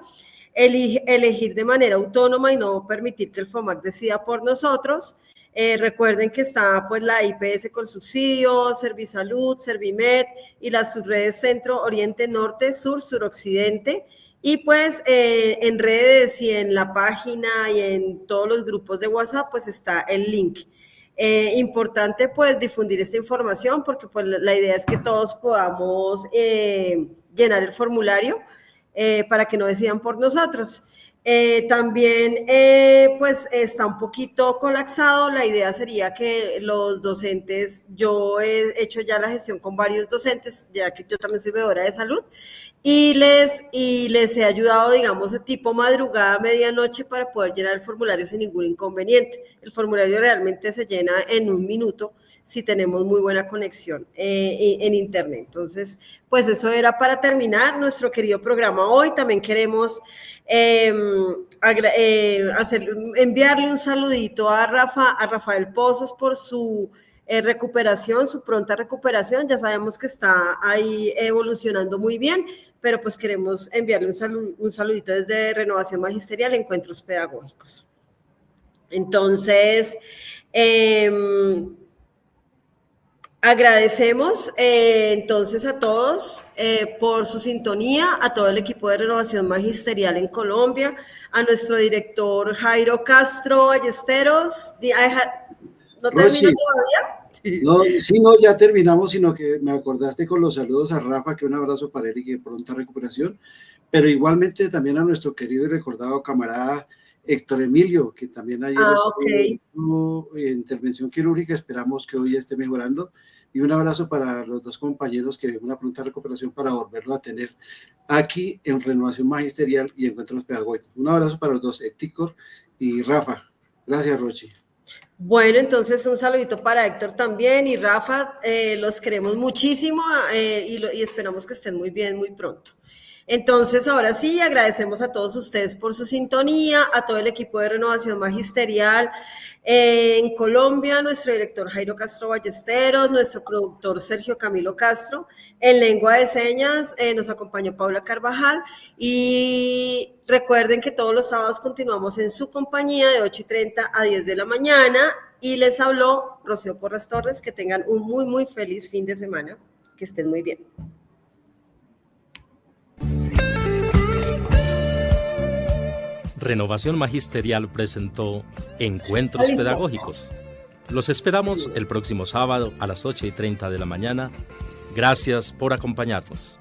Elegir de manera autónoma y no permitir que el FOMAC decida por nosotros. Recuerden que está pues la IPS con subsidio, Servisalud, Servimed y las subredes Centro, Oriente, Norte, Sur, Suroccidente. Y pues en redes y en la página y en todos los grupos de WhatsApp pues está el link. Importante pues difundir esta información porque pues la idea es que todos podamos llenar el formulario para que no decidan por nosotros. También pues está un poquito colapsado. La idea sería que los docentes, yo he hecho ya la gestión con varios docentes, ya que yo también soy veedora de salud, y les he ayudado, digamos, de tipo madrugada, medianoche, para poder llenar el formulario sin ningún inconveniente. El formulario realmente se llena en 1 minuto si tenemos muy buena conexión en internet. Entonces, pues eso era para terminar nuestro querido programa hoy. También queremos enviarle un saludito a Rafael Pozos por su recuperación, su pronta recuperación. Ya sabemos que está ahí evolucionando muy bien, pero pues queremos enviarle un saludito desde Renovación Magisterial, Encuentros Pedagógicos. Entonces, agradecemos entonces a todos por su sintonía, a todo el equipo de Renovación Magisterial en Colombia, a nuestro director Jairo Castro Ballesteros. ¿No termino todavía? No, ya terminamos, sino que me acordaste con los saludos a Rafa, que un abrazo para él y que pronta recuperación, pero igualmente también a nuestro querido y recordado camarada Héctor Emilio, que también ayer estuvo en intervención quirúrgica, esperamos que hoy esté mejorando, y un abrazo para los dos compañeros, que una pronta recuperación para volverlo a tener aquí en Renovación Magisterial y Encuentros Pedagógicos. Un abrazo para los dos, Héctor y Rafa. Gracias, Rochi. Bueno, entonces un saludito para Héctor también y Rafa, los queremos muchísimo y esperamos que estén muy bien muy pronto. Entonces, ahora sí, agradecemos a todos ustedes por su sintonía, a todo el equipo de Renovación Magisterial en Colombia, nuestro director Jairo Castro Ballesteros, nuestro productor Sergio Camilo Castro, en lengua de señas nos acompañó Paula Carvajal y recuerden que todos los sábados continuamos en su compañía de 8:30 a 10 de la mañana y les habló Rocío Porras Torres. Que tengan un muy, muy feliz fin de semana, que estén muy bien. Renovación Magisterial presentó Encuentros Pedagógicos. Los esperamos el próximo sábado a las 8:30 de la mañana. Gracias por acompañarnos.